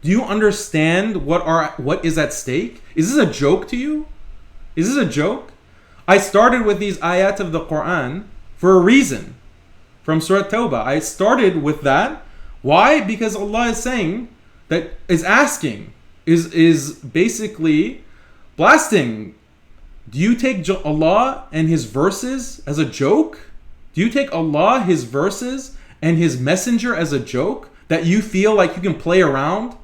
do you understand what is at stake? Is this a joke to you? Is this a joke? I started with these ayat of the Quran for a reason. From Surah Tawbah. I started with that. Why? Because Allah is saying, that is asking, is basically blasting. Do you take Allah and His verses as a joke? Do you take Allah, His verses, and His messenger as a joke? That you feel like you can play around?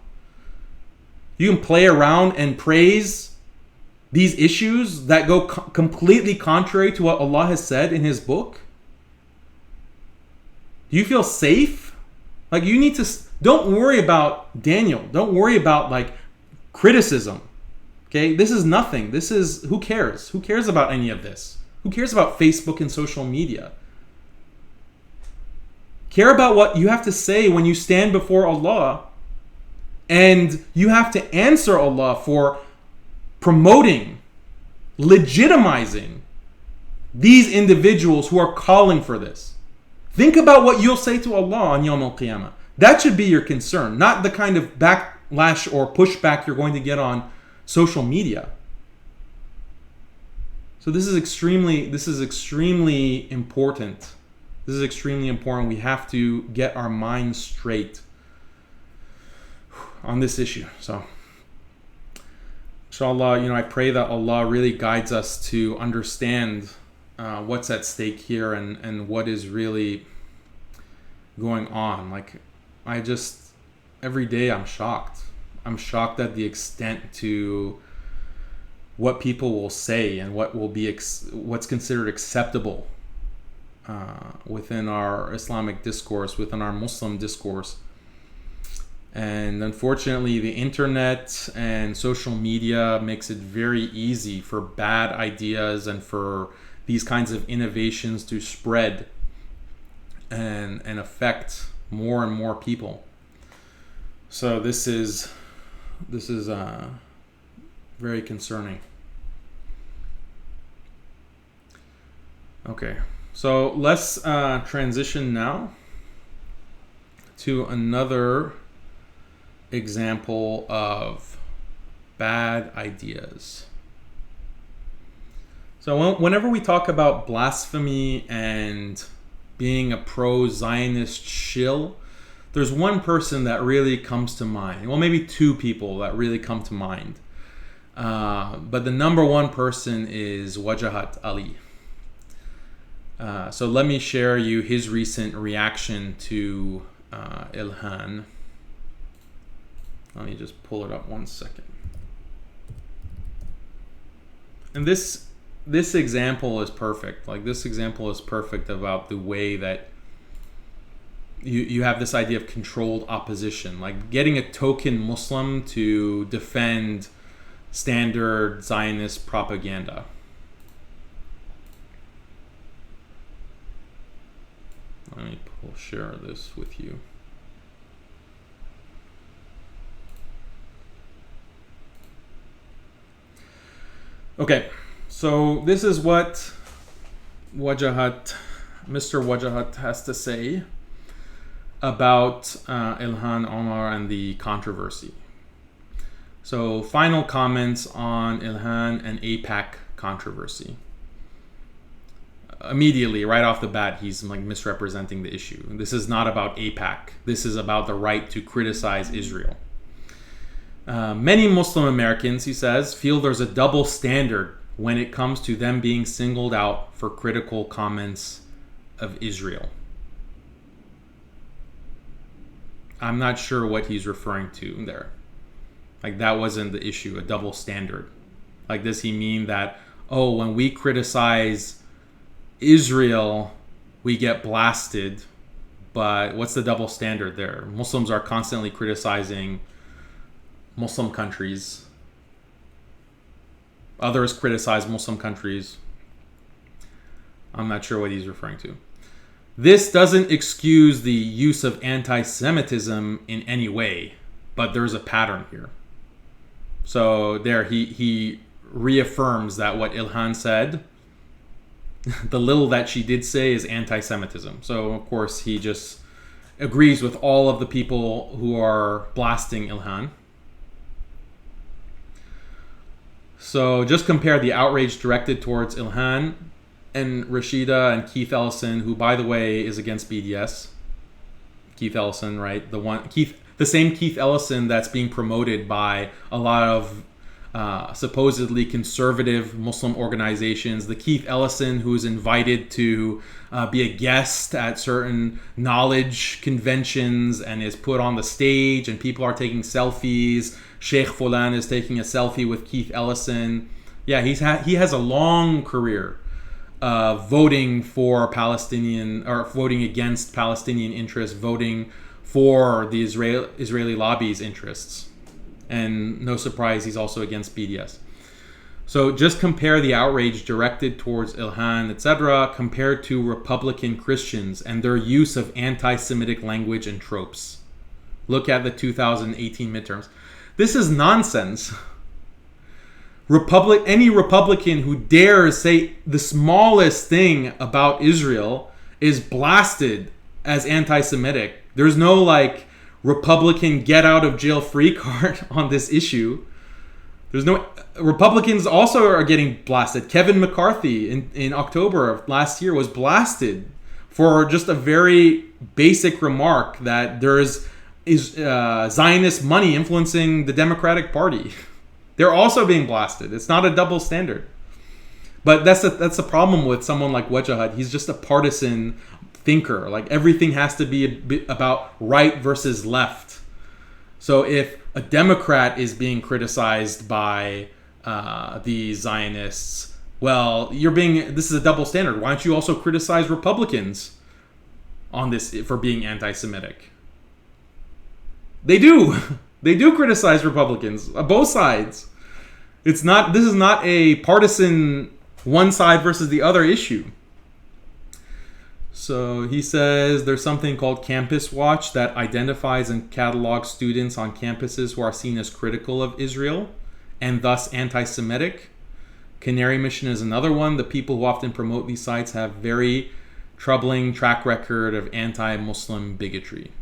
You can play around and praise these issues that go completely contrary to what Allah has said in His book? Do you feel safe? Like you need to, don't worry about Daniel. Don't worry about like criticism. Okay, this is nothing. This is, who cares? Who cares about any of this? Who cares about Facebook and social media? Care about what you have to say when you stand before Allah, and you have to answer Allah for promoting, legitimizing these individuals who are calling for this. Think about what you'll say to Allah on Yawm al-Qiyamah. That should be your concern, not the kind of backlash or pushback you're going to get on social media. So this is extremely important. This is extremely important. We have to get our minds straight on this issue. So inshallah, I pray that Allah really guides us to understand what's at stake here and what is really going on. Like, every day I'm shocked. I'm shocked at the extent to what people will say and what will be what's considered acceptable within our Islamic discourse, within our Muslim discourse. And unfortunately, the internet and social media makes it very easy for bad ideas and for these kinds of innovations to spread and affect more and more people. So this is very concerning. Okay, so let's transition now to another example of bad ideas. So whenever we talk about blasphemy and being a pro-Zionist shill, there's one person that really comes to mind. Well, maybe two people that really come to mind. But the number one person is Wajahat Ali. So let me share you his recent reaction to Ilhan. Let me just pull it up 1 second. And this example is perfect. Like, this example is perfect about the way that you have this idea of controlled opposition, like getting a token Muslim to defend standard Zionist propaganda. Let me share this with you. Okay, so this is what Mr. Wajahat has to say. about Ilhan Omar and the controversy. So, final comments on Ilhan and AIPAC controversy. Immediately, right off the bat, he's like misrepresenting the issue. This is not about AIPAC. This is about the right to criticize Israel. Many Muslim Americans, he says, feel there's a double standard when it comes to them being singled out for critical comments of Israel. I'm not sure what he's referring to there. Like, that wasn't the issue, a double standard. Like, does he mean that, oh, when we criticize Israel, we get blasted? But what's the double standard there? Muslims are constantly criticizing Muslim countries. Others criticize Muslim countries. I'm not sure what he's referring to. This doesn't excuse the use of anti-Semitism in any way, but there's a pattern here. So there he reaffirms that what Ilhan said, the little that she did say, is anti-Semitism. So of course he just agrees with all of the people who are blasting Ilhan. So just compare the outrage directed towards Ilhan and Rashida and Keith Ellison, who, by the way, is against BDS. Keith Ellison, right? The same Keith Ellison that's being promoted by a lot of supposedly conservative Muslim organizations. The Keith Ellison who's invited to be a guest at certain knowledge conventions and is put on the stage, and people are taking selfies. Sheikh Fulan is taking a selfie with Keith Ellison. Yeah, he has a long career voting for Palestinian, or voting against Palestinian interests, voting for the Israeli lobby's interests. And no surprise, he's also against BDS. So just compare the outrage directed towards Ilhan, etc., compared to Republican Christians and their use of anti-Semitic language and tropes. Look at the 2018 midterms. This is nonsense. Any Republican who dares say the smallest thing about Israel is blasted as anti-Semitic. There's no Republican get out of jail free card on this issue. There's no Republicans also are getting blasted. Kevin McCarthy in October of last year was blasted for just a very basic remark that there is Zionist money influencing the Democratic Party. They're also being blasted. It's not a double standard. But that's the problem with someone like Wajahat. He's just a partisan thinker. Everything has to be about right versus left. So if a Democrat is being criticized by the Zionists, well, this is a double standard. Why don't you also criticize Republicans on this for being anti-Semitic? They do. They do criticize Republicans, both sides. This is not a partisan one side versus the other issue. So he says there's something called Campus Watch that identifies and catalogs students on campuses who are seen as critical of Israel and thus anti-Semitic. Canary Mission is another one. The people who often promote these sites have very troubling track record of anti-Muslim bigotry.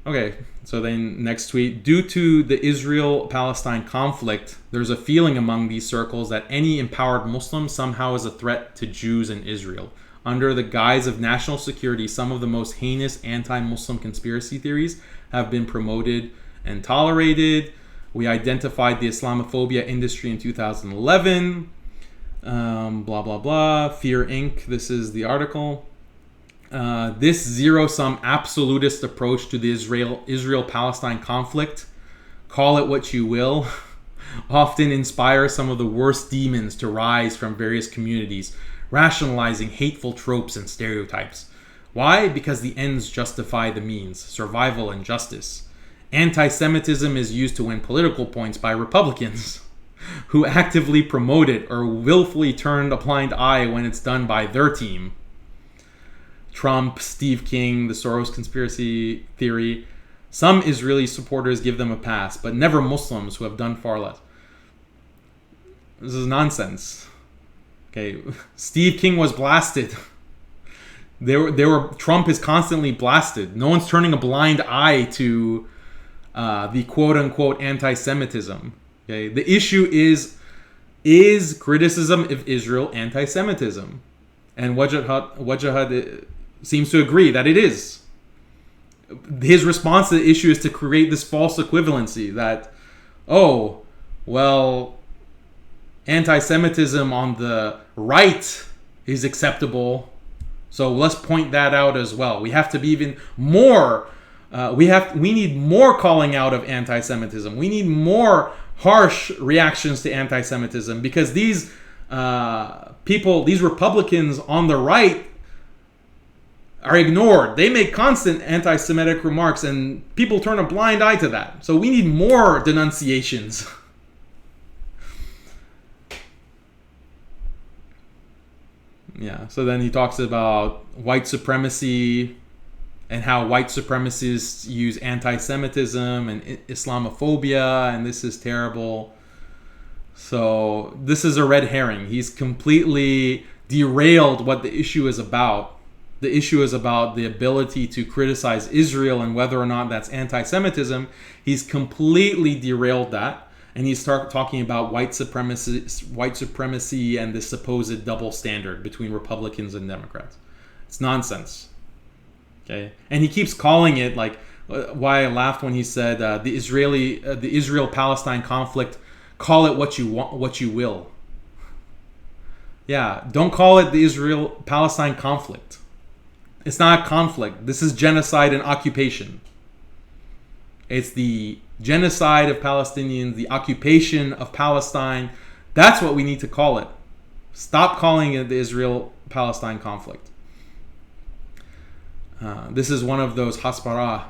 Okay, so then next tweet. Due to the Israel-Palestine conflict, there's a feeling among these circles that any empowered Muslim somehow is a threat to Jews in Israel. Under the guise of national security, some of the most heinous anti-Muslim conspiracy theories have been promoted and tolerated. We identified the Islamophobia industry in 2011. Blah, blah, blah. Fear Inc. This is the article. This zero-sum absolutist approach to the Israel-Palestine conflict, call it what you will, often inspires some of the worst demons to rise from various communities, rationalizing hateful tropes and stereotypes. Why? Because the ends justify the means, survival and justice. Anti-Semitism is used to win political points by Republicans, who actively promote it or willfully turn a blind eye when it's done by their team. Trump, Steve King, the Soros conspiracy theory. Some Israeli supporters give them a pass, but never Muslims who have done far less. This is nonsense. Okay, Steve King was blasted. Trump is constantly blasted. No one's turning a blind eye to the quote-unquote anti-Semitism. Okay, the issue is criticism of Israel anti-Semitism, and Wajahat seems to agree that it is. His response to the issue is to create this false equivalency that, oh, well, anti-Semitism on the right is acceptable, so let's point that out as well. We have to be even more. We need more calling out of anti-Semitism. We need more harsh reactions to anti-Semitism, because these people, these Republicans on the right, are ignored. They make constant anti-Semitic remarks, and people turn a blind eye to that. So we need more denunciations. Yeah. So then he talks about white supremacy and how white supremacists use anti-Semitism and Islamophobia, and this is terrible. So this is a red herring. He's completely derailed what the issue is about. The issue is about the ability to criticize Israel and whether or not that's anti-Semitism. He's completely derailed that, and he's talking about white supremacy and this supposed double standard between Republicans and Democrats. It's nonsense. Okay, and he keeps calling it, like, why I laughed when he said the Israel-Palestine conflict. Call it what you want, what you will. Yeah, don't call it the Israel-Palestine conflict. It's not a conflict. This is genocide and occupation. It's the genocide of Palestinians, the occupation of Palestine. That's what we need to call it. Stop calling it the Israel-Palestine conflict. This is one of those hasbara,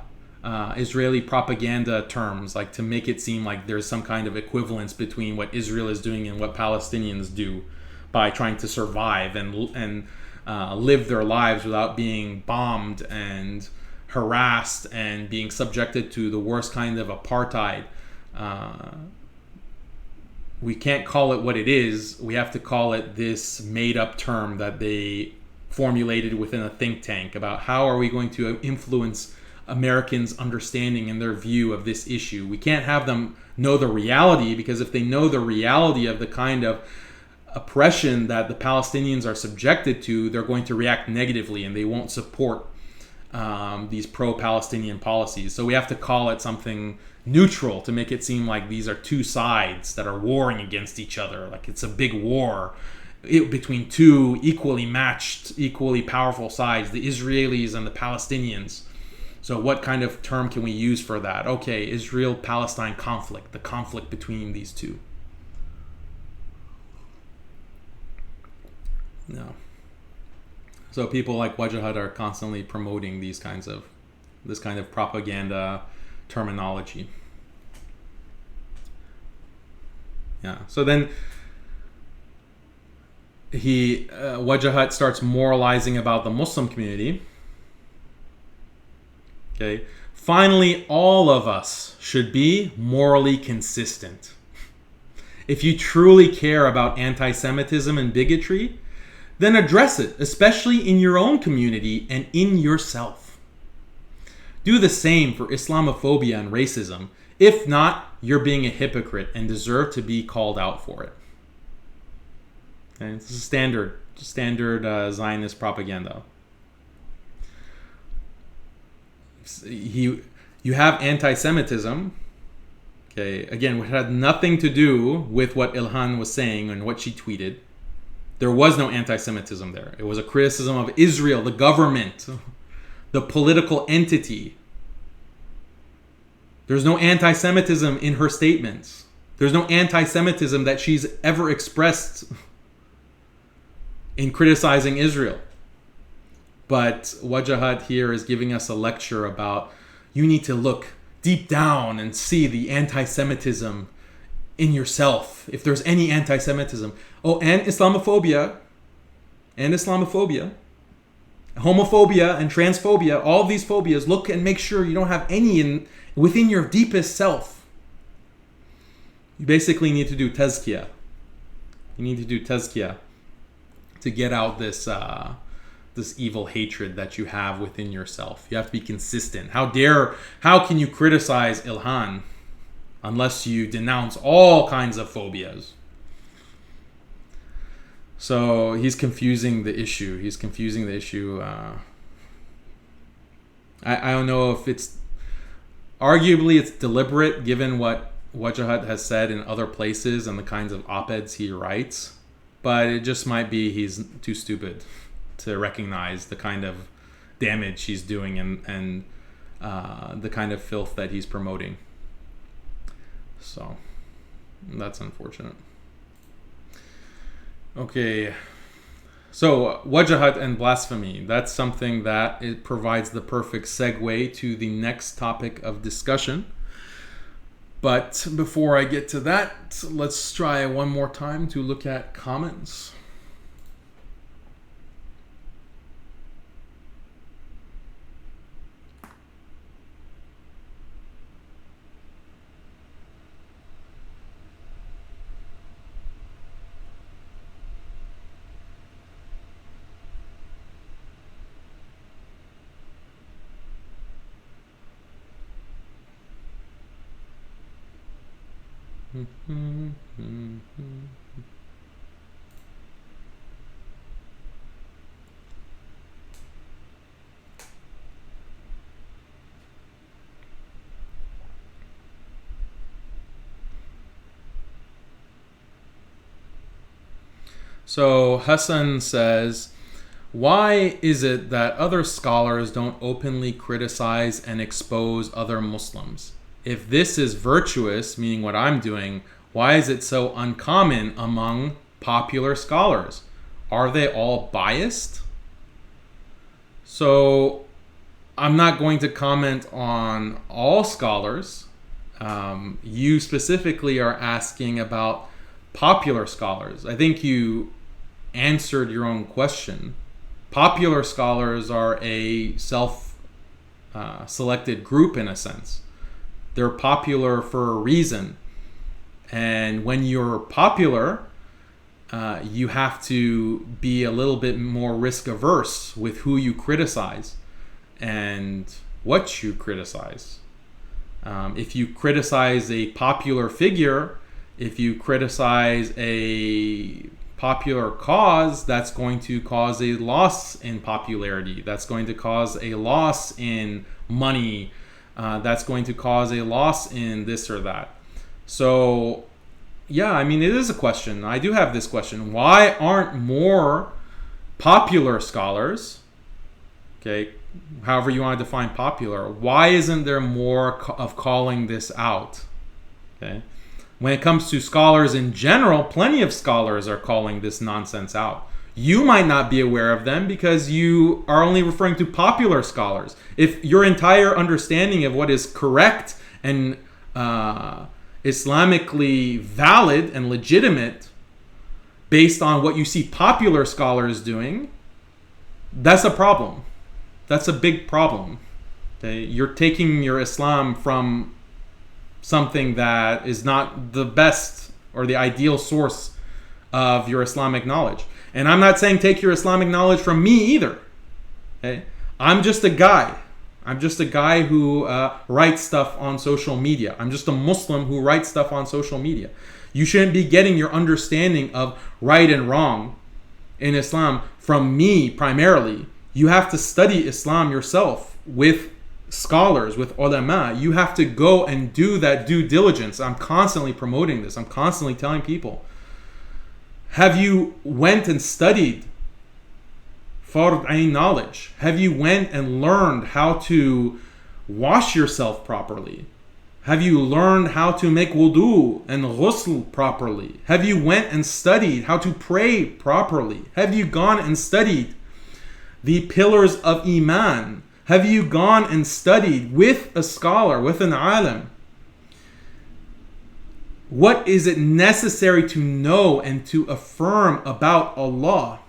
Israeli propaganda terms, like to make it seem like there's some kind of equivalence between what Israel is doing and what Palestinians do by trying to survive and live their lives without being bombed and harassed and being subjected to the worst kind of apartheid. We can't call it what it is. We have to call it this made-up term that they formulated within a think tank about how are we going to influence Americans' understanding and their view of this issue. We can't have them know the reality, because if they know the reality of the kind of oppression that the Palestinians are subjected to, they're going to react negatively and they won't support these pro-Palestinian policies. So we have to call it something neutral to make it seem like these are two sides that are warring against each other, like it's a big war between two equally matched, equally powerful sides, the Israelis and the Palestinians. So what kind of term can we use for that? Okay, Israel-Palestine conflict, the conflict between these two. No. So people like Wajahat are constantly promoting this kind of propaganda terminology. Yeah. So then Wajahat starts moralizing about the Muslim community. Okay. Finally, all of us should be morally consistent. If you truly care about anti-Semitism and bigotry, then address it, especially in your own community and in yourself. Do the same for Islamophobia and racism. If not, you're being a hypocrite and deserve to be called out for it. Okay, this is standard Zionist propaganda. You have anti-Semitism. Okay, again, which had nothing to do with what Ilhan was saying and what she tweeted. There was no anti-Semitism there. It was a criticism of Israel, the government, the political entity. There's no anti-Semitism in her statements. There's no anti-Semitism that she's ever expressed in criticizing Israel. But Wajahat here is giving us a lecture about you need to look deep down and see the anti-Semitism in yourself, if there's any anti-Semitism. Oh, and Islamophobia, homophobia, and transphobia, all of these phobias, look and make sure you don't have any within your deepest self. You basically need to do tazkiyah. You need to do tazkiyah to get out this this evil hatred that you have within yourself. You have to be consistent. How can you criticize Ilhan unless you denounce all kinds of phobias? So he's confusing the issue. I don't know if it's... Arguably, it's deliberate given what Wajahat has said in other places and the kinds of op-eds he writes. But it just might be he's too stupid to recognize the kind of damage he's doing and the kind of filth that he's promoting. So that's unfortunate. Okay, so Wajahat and blasphemy. That's something that it provides the perfect segue to the next topic of discussion. But before I get to that, let's try one more time to look at comments. So Hassan says, why is it that other scholars don't openly criticize and expose other Muslims? If this is virtuous, meaning what I'm doing, why is it so uncommon among popular scholars? Are they all biased? So I'm not going to comment on all scholars. You specifically are asking about popular scholars. I think you answered your own question. Popular scholars are a self-selected group in a sense. They're popular for a reason. And when you're popular, you have to be a little bit more risk averse with who you criticize and what you criticize. If you criticize a popular figure, if you criticize a popular cause, that's going to cause a loss in popularity. That's going to cause a loss in money. That's going to cause a loss in this or that. So, yeah, I mean, it is a question. I do have this question. Why aren't more popular scholars, okay, however you want to define popular, why isn't there more of calling this out? Okay. When it comes to scholars in general, plenty of scholars are calling this nonsense out. You might not be aware of them because you are only referring to popular scholars. If your entire understanding of what is correct and Islamically valid and legitimate based on what you see popular scholars doing, that's a problem. That's a big problem. Okay? You're taking your Islam from something that is not the best or the ideal source of your Islamic knowledge. And I'm not saying take your Islamic knowledge from me either. Okay? I'm just a guy. I'm just a guy who writes stuff on social media. I'm just a Muslim who writes stuff on social media. You shouldn't be getting your understanding of right and wrong in Islam from me primarily. You have to study Islam yourself with scholars, with ulama. You have to go and do that due diligence. I'm constantly promoting this. I'm constantly telling people. Have you went and studied Fard Ain knowledge? Have you went and learned how to wash yourself properly? Have you learned how to make wudu and ghusl properly? Have you went and studied how to pray properly? Have you gone and studied the pillars of Iman? Have you gone and studied with a scholar, with an alim? What is it necessary to know and to affirm about Allah,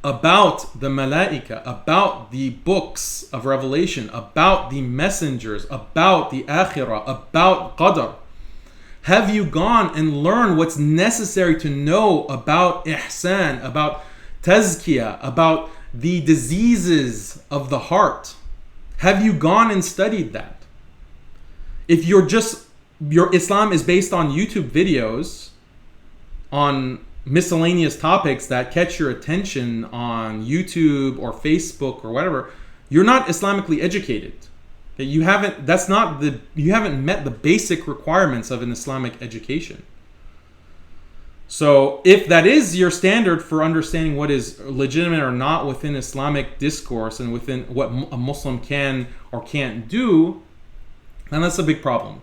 about the malaika, about the books of revelation, about the messengers, about the akhirah, about qadr? Have you gone and learned what's necessary to know about ihsan, about tazkiyah, about the diseases of the heart? Have you gone and studied that? If your Islam is based on YouTube videos on miscellaneous topics that catch your attention on YouTube or Facebook or whatever, you're not Islamically educated. You haven't met the basic requirements of an Islamic education. So if that is your standard for understanding what is legitimate or not within Islamic discourse and within what a Muslim can or can't do, then that's a big problem.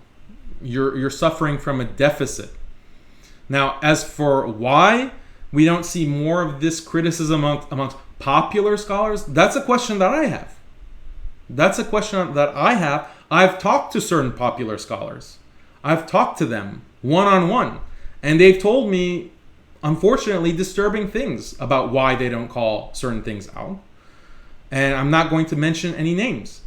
You're suffering from a deficit. Now, as for why we don't see more of this criticism amongst popular scholars, that's a question that I have. I've talked to certain popular scholars. I've talked to them one-on-one. And they've told me, unfortunately, disturbing things about why they don't call certain things out. And I'm not going to mention any names.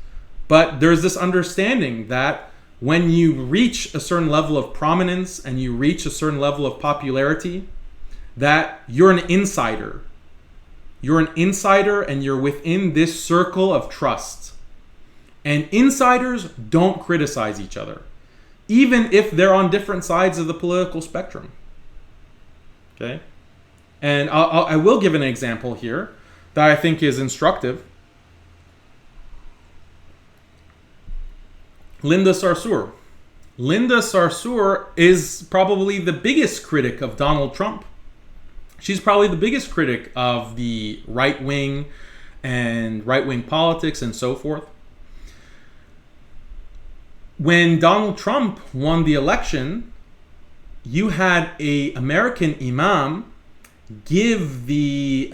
But there's this understanding that when you reach a certain level of prominence and you reach a certain level of popularity, that you're an insider. You're an insider and you're within this circle of trust. And insiders don't criticize each other, even if they're on different sides of the political spectrum. Okay? And I will give an example here that I think is instructive. Linda Sarsour. Linda Sarsour is probably the biggest critic of Donald Trump. She's probably the biggest critic of the right wing and right-wing politics and so forth. When Donald Trump won the election, you had an American imam give the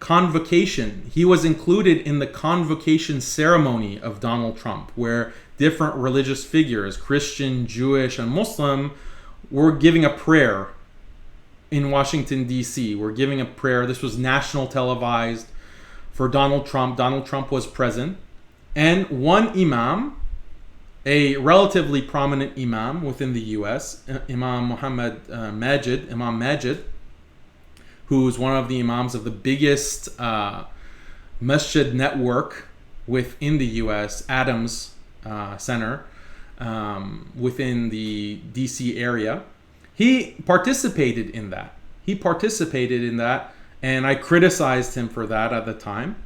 convocation. He was included in the convocation ceremony of Donald Trump, where different religious figures, Christian, Jewish, and Muslim, were giving a prayer in Washington, D.C. We're giving a prayer. This was national televised for Donald Trump. Donald Trump was present. And one imam, a relatively prominent imam within the U.S., Imam Majid, who's one of the imams of the biggest masjid network within the U.S., Adams Center, within the D.C. area. He participated in that. And I criticized him for that at the time.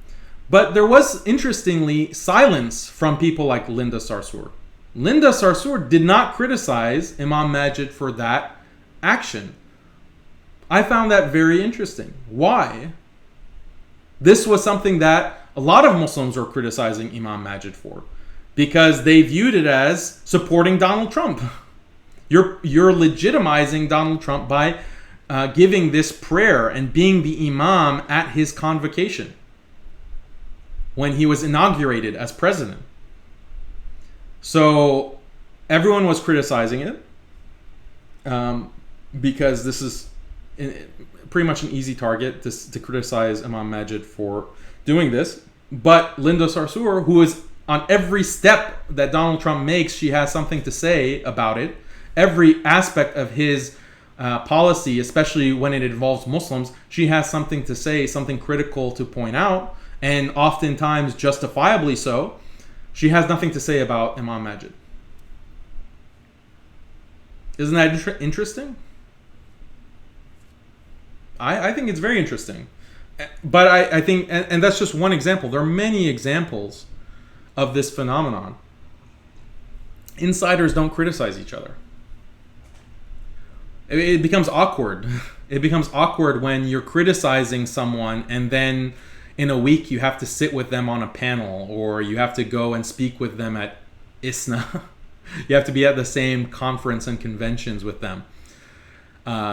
But there was, interestingly, silence from people like Linda Sarsour. Linda Sarsour did not criticize Imam Majid for that action. I found that very interesting. Why? This was something that a lot of Muslims were criticizing Imam Majid for, because they viewed it as supporting Donald Trump. You're legitimizing Donald Trump by giving this prayer and being the imam at his convocation when he was inaugurated as president. So everyone was criticizing it because this is pretty much an easy target to criticize Imam Majid for doing this. But Linda Sarsour, who is on every step that Donald Trump makes, she has something to say about it. Every aspect of his policy, especially when it involves Muslims, she has something to say, something critical to point out, and oftentimes justifiably so. She has nothing to say about Imam Majid. Isn't that interesting? I think it's very interesting. But I think, and that's just one example. There are many examples of this phenomenon. Insiders don't criticize each other. It becomes awkward. It becomes awkward when you're criticizing someone and then in a week you have to sit with them on a panel, or you have to go and speak with them at ISNA. You have to be at the same conference and conventions with them.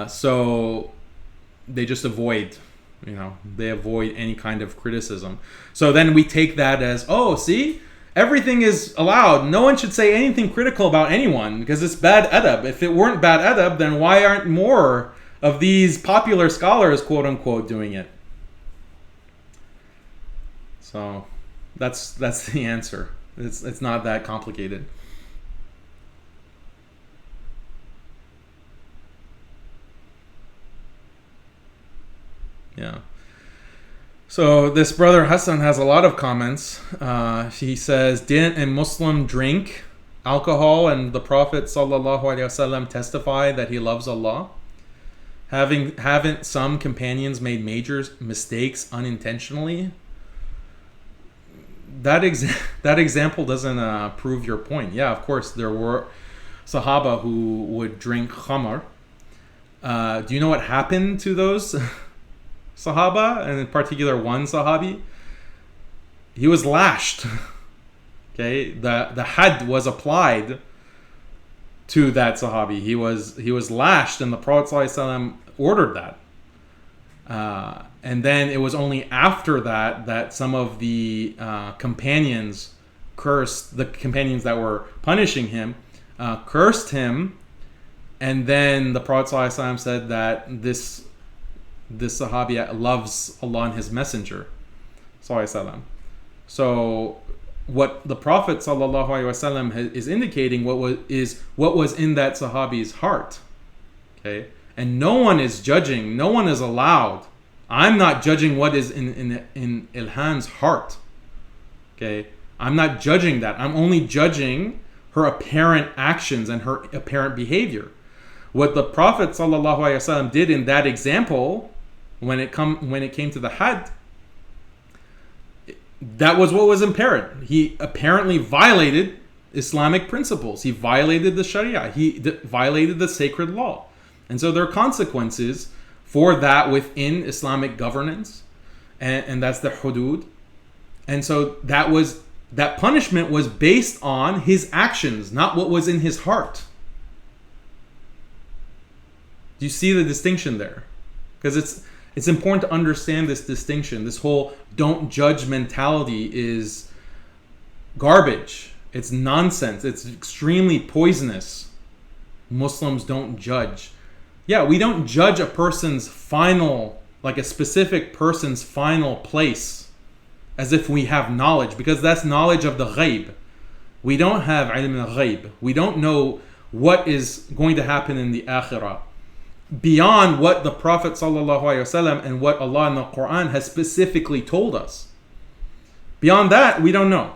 So they just avoid, they avoid any kind of criticism. So then we take that as, oh, see, everything is allowed. No one should say anything critical about anyone because it's bad adab. If it weren't bad adab, then why aren't more of these popular scholars, quote unquote, doing it? So that's the answer. It's not that complicated. Yeah. So this brother Hassan has a lot of comments. He says, didn't a Muslim drink alcohol and the Prophet ﷺ testify that he loves Allah? Haven't some companions made major mistakes unintentionally? That example doesn't prove your point. Yeah, of course, there were Sahaba who would drink khamar. Do you know what happened to those Sahaba, and in particular one Sahabi? He was lashed. Okay, the had was applied to that Sahabi. He was lashed, and the Prophet ﷺ ordered that. And then it was only after that some of the companions cursed, the companions that were punishing him, cursed him, and then the Prophet ﷺ said that this Sahabi loves Allah and His Messenger ﷺ. So what the Prophet ﷺ is indicating what was in that Sahabi's heart. Okay, and no one is judging, no one is allowed. I'm not judging what is in Ilhan's heart. Okay, I'm not judging that. I'm only judging her apparent actions and her apparent behavior. What the Prophet ﷺ did in that example, when it came to the had, that was what was apparent. He apparently violated Islamic principles. He violated the Sharia. He violated the sacred law. And so there are consequences for that within Islamic governance. And that's the hudud. And so that punishment was based on his actions, not what was in his heart. Do you see the distinction there? Because it's important to understand this distinction. This whole don't judge mentality is garbage. It's nonsense. It's extremely poisonous. Muslims don't judge. Yeah, we don't judge a person's final, like a specific person's final place as if we have knowledge, because that's knowledge of the ghaib. We don't have ilm al-ghaib. We don't know what is going to happen in the akhirah beyond what the Prophet ﷺ and what Allah in the Quran has specifically told us. Beyond that, we don't know.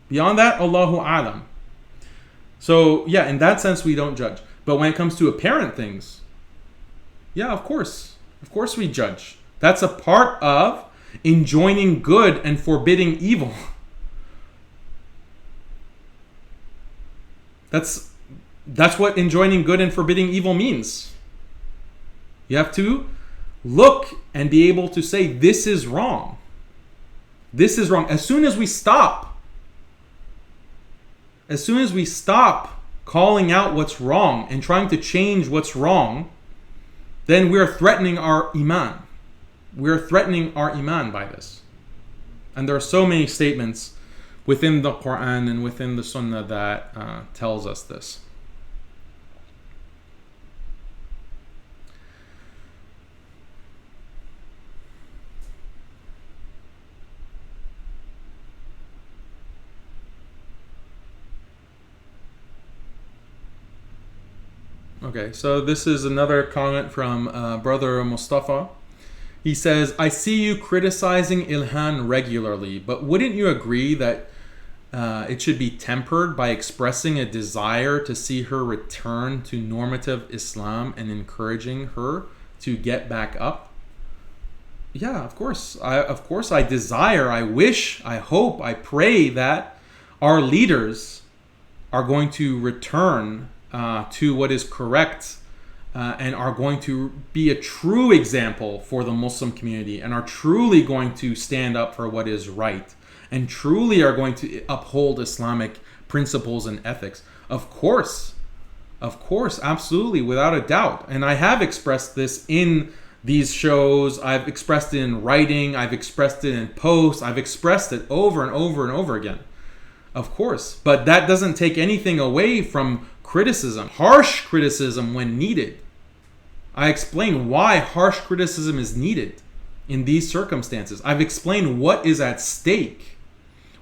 Beyond that, Allahu A'lam. So, yeah, in that sense, we don't judge. But when it comes to apparent things, yeah, of course we judge. That's a part of enjoining good and forbidding evil. That's what enjoining good and forbidding evil means. You have to look and be able to say, this is wrong. This is wrong. As soon as we stop calling out what's wrong and trying to change what's wrong, then we're threatening our iman. We're threatening our iman by this. And there are so many statements within the Quran and within the Sunnah that tells us this. Okay, so this is another comment from Brother Mustafa. He says, I see you criticizing Ilhan regularly, but wouldn't you agree that it should be tempered by expressing a desire to see her return to normative Islam and encouraging her to get back up? Yeah, of course. I desire, I wish, I hope, I pray that our leaders are going to return to what is correct and are going to be a true example for the Muslim community and are truly going to stand up for what is right and truly are going to uphold Islamic principles and ethics. Of course, absolutely, without a doubt. And I have expressed this in these shows. I've expressed it in writing. I've expressed it in posts. I've expressed it over and over and over again. Of course. But that doesn't take anything away from criticism, harsh criticism when needed. I explain why harsh criticism is needed in these circumstances. I've explained what is at stake.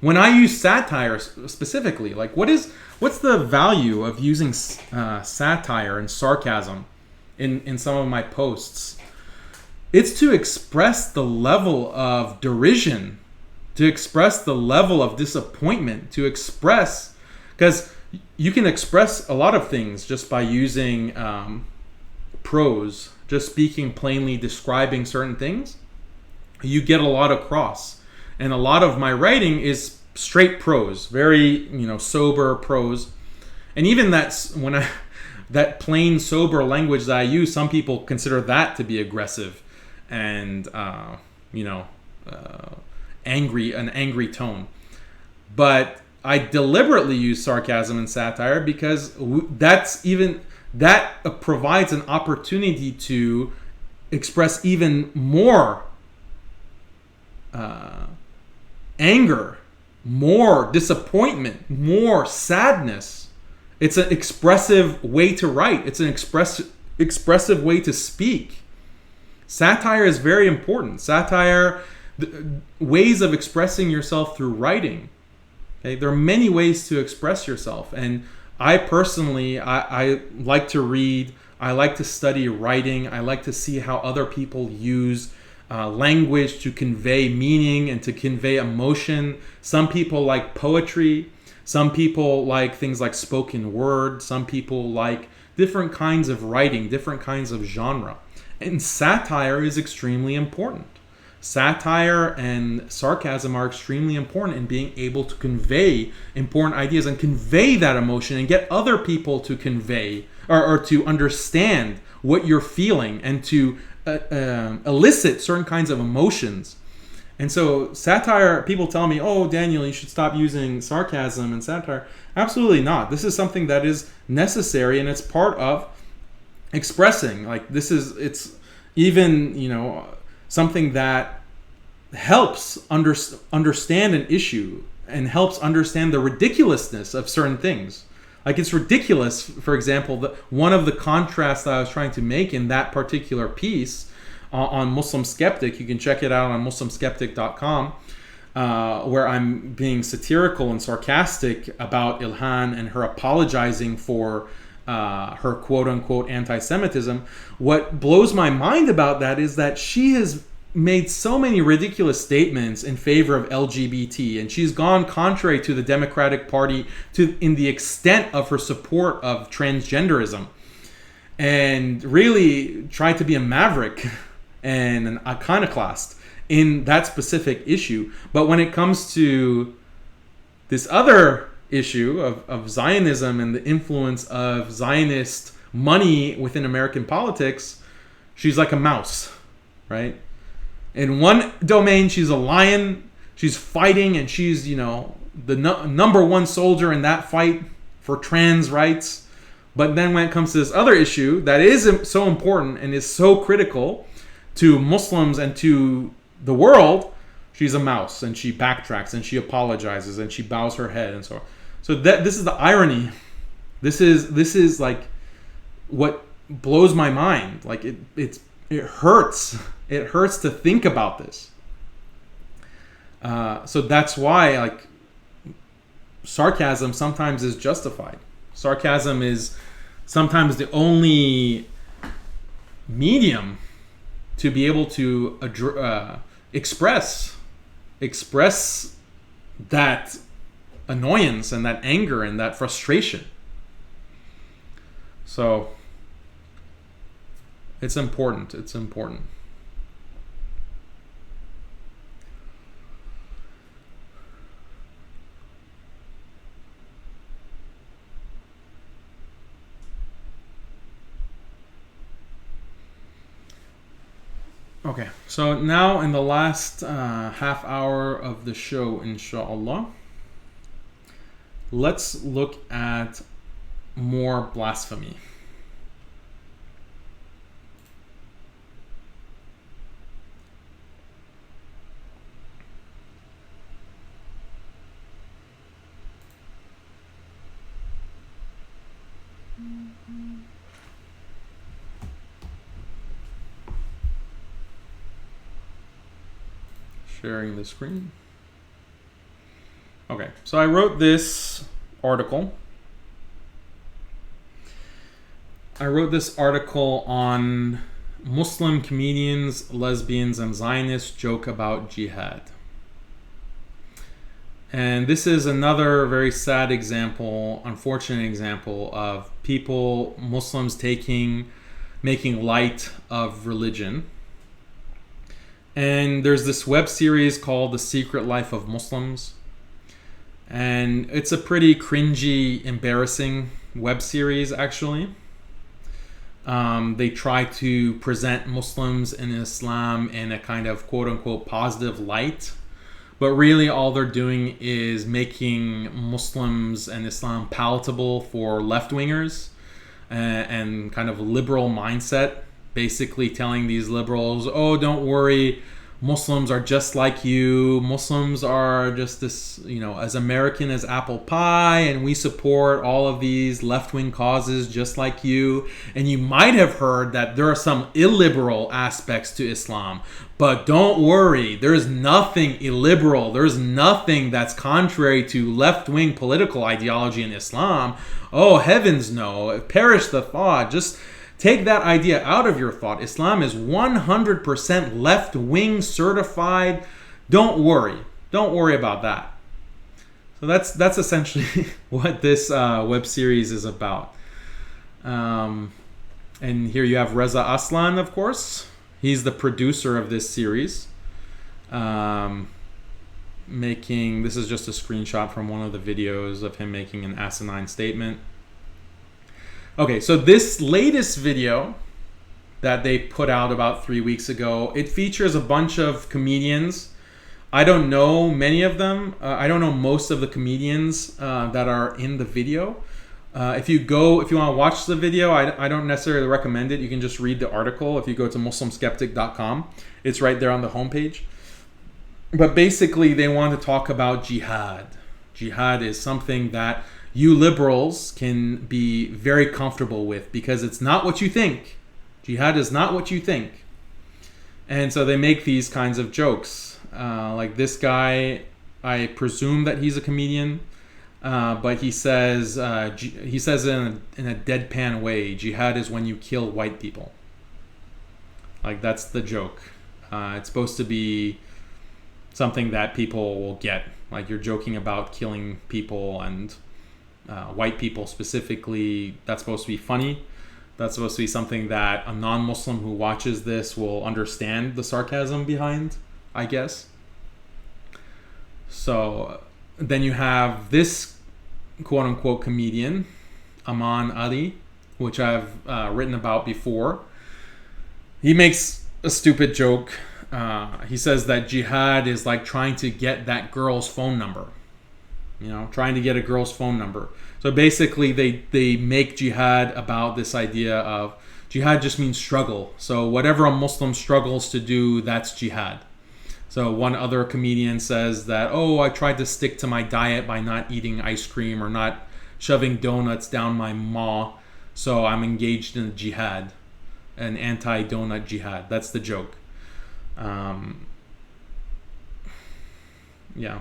When I use satire specifically, like what's the value of using satire and sarcasm in some of my posts? It's to express the level of derision, to express the level of disappointment, to express, because you can express a lot of things just by using prose, just speaking plainly, describing certain things. You get a lot across. And a lot of my writing is straight prose, very, sober prose. And even that plain, sober language that I use, some people consider that to be aggressive and, angry, an angry tone. But I deliberately use sarcasm and satire because that provides an opportunity to express even more anger, more disappointment, more sadness. It's an expressive way to write. It's an expressive way to speak. Satire is very important. Satire, ways of expressing yourself through writing. Okay? There are many ways to express yourself. And I personally, I like to read. I like to study writing. I like to see how other people use language to convey meaning and to convey emotion. Some people like poetry. Some people like things like spoken word. Some people like different kinds of writing, different kinds of genre. And satire is extremely important. Satire and sarcasm are extremely important in being able to convey important ideas and convey that emotion and get other people to convey or to understand what you're feeling and to elicit certain kinds of emotions. And so satire, people tell me, oh, Daniel, you should stop using sarcasm and satire. Absolutely not. This is something that is necessary and it's part of expressing. Like it's even, something that helps understand an issue and helps understand the ridiculousness of certain things. Like it's ridiculous, for example, that one of the contrasts that I was trying to make in that particular piece on Muslim Skeptic, you can check it out on muslimskeptic.com, where I'm being satirical and sarcastic about Ilhan and her apologizing for her quote-unquote anti-Semitism. What blows my mind about that is that she has made so many ridiculous statements in favor of LGBT, and she's gone contrary to the Democratic Party in the extent of her support of transgenderism, and really tried to be a maverick and an iconoclast in that specific issue. But when it comes to this other issue of Zionism and the influence of Zionist money within American politics, she's like a mouse, right? In one domain, she's a lion. She's fighting, and she's, the number one soldier in that fight for trans rights. But then when it comes to this other issue that is so important and is so critical to Muslims and to the world, she's a mouse, and she backtracks, and she apologizes, and she bows her head, and so on. So this is the irony. This is like what blows my mind. Like it hurts. It hurts to think about this. So that's why, like, sarcasm sometimes is justified. Sarcasm is sometimes the only medium to be able to express that annoyance and that anger and that frustration. So it's important. It's important. Okay, so now in the last half hour of the show, inshallah, let's look at more blasphemy. Sharing the screen. Okay, so I wrote this article. I wrote this article on Muslim comedians, lesbians, and Zionists joke about jihad. And this is another very sad example, unfortunate example of people, Muslims making light of religion. And there's this web series called The Secret Life of Muslims. And it's a pretty cringy, embarrassing web series, actually. They try to present Muslims and Islam in a kind of quote-unquote positive light. But really all they're doing is making Muslims and Islam palatable for left-wingers and kind of liberal mindset. Basically telling these liberals, oh, don't worry, Muslims are just like you. Muslims are just this, as American as apple pie, and we support all of these left-wing causes just like you. And you might have heard that there are some illiberal aspects to Islam, but don't worry, there's nothing illiberal. There's nothing that's contrary to left-wing political ideology in Islam. Oh, heavens no. Perish the thought. Just take that idea out of your thought. Islam is 100% left-wing certified. Don't worry. Don't worry about that. So that's essentially what this web series is about. And here you have Reza Aslan, of course. He's the producer of this series. This is just a screenshot from one of the videos of him making an asinine statement. Okay, so this latest video that they put out about 3 weeks ago, it features a bunch of comedians. I don't know many of them. I don't know most of the comedians that are in the video. If you want to watch the video, I don't necessarily recommend it. You can just read the article if you go to muslimskeptic.com. It's right there on the homepage. But basically, they want to talk about jihad. Jihad is something that you liberals can be very comfortable with because it's not what you think. Jihad is not what you think. And so they make these kinds of jokes. Like this guy, I presume that he's a comedian, but he says in a deadpan way, jihad is when you kill white people. Like that's the joke. It's supposed to be something that people will get. Like you're joking about killing people and white people specifically. That's supposed to be funny. That's supposed to be something that a non-Muslim who watches this will understand the sarcasm behind, I guess. So then you have this quote-unquote comedian, Ilhan Ali, which I've written about before. He makes a stupid joke. He says that jihad is like trying to get that girl's phone number. Trying to get a girl's phone number. So basically they make jihad about this idea of jihad just means struggle. So whatever a Muslim struggles to do, that's jihad. So one other comedian says that, oh, I tried to stick to my diet by not eating ice cream or not shoving donuts down my maw. So I'm engaged in a jihad, an anti-donut jihad. That's the joke. Yeah.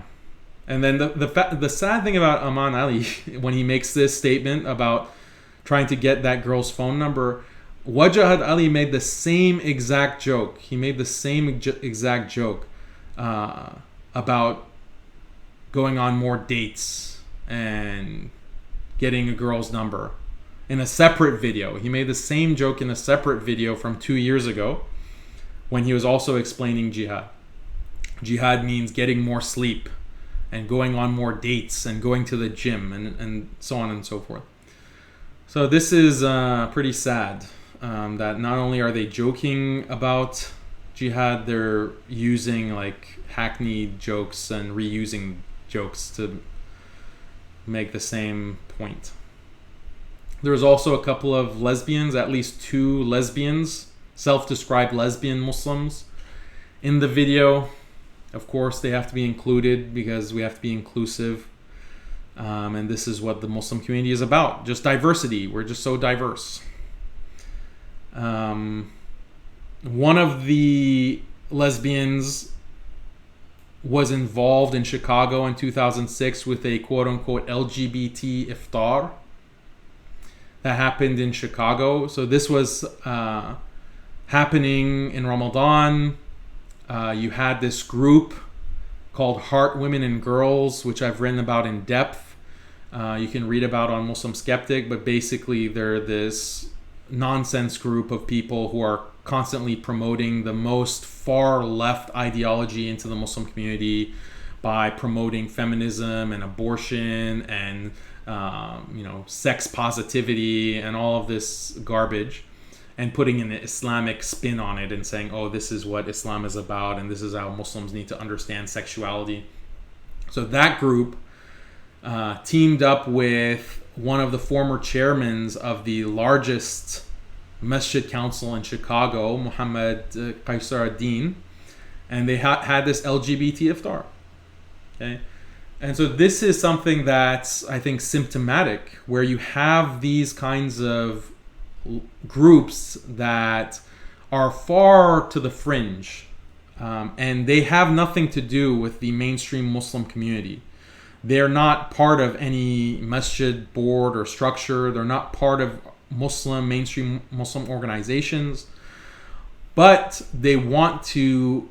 And then the sad thing about Ilhan Ali, when he makes this statement about trying to get that girl's phone number, Wajahat Ali made the same exact joke. He made the same exact joke about going on more dates and getting a girl's number in a separate video. He made the same joke in a separate video from 2 years ago when he was also explaining jihad. Jihad means getting more sleep and going on more dates and going to the gym and so on and so forth. So this is pretty sad that not only are they joking about jihad, they're using like hackneyed jokes and reusing jokes to make the same point. There's also a couple of lesbians, at least 2 lesbians, self-described lesbian Muslims in the video. Of course, they have to be included because we have to be inclusive. And this is what the Muslim community is about. Just diversity. We're just so diverse. One of the lesbians was involved in Chicago in 2006 with a quote-unquote LGBT iftar that happened in Chicago. So this was happening in Ramadan. You had this group called Heart, Women and Girls, which I've written about in depth. You can read about on Muslim Skeptic, but basically they're this nonsense group of people who are constantly promoting the most far left ideology into the Muslim community by promoting feminism and abortion and sex positivity and all of this garbage, and putting an Islamic spin on it and saying, oh, this is what Islam is about and this is how Muslims need to understand sexuality. So that group teamed up with one of the former chairmen of the largest masjid council in Chicago, Muhammad Qaisar, and they had this LGBT iftar. Okay, and so this is something that's, I think, symptomatic, where you have these kinds of groups that are far to the fringe, and they have nothing to do with the mainstream Muslim community. They're not part of any masjid board or structure. They're not part of mainstream Muslim organizations, but they want to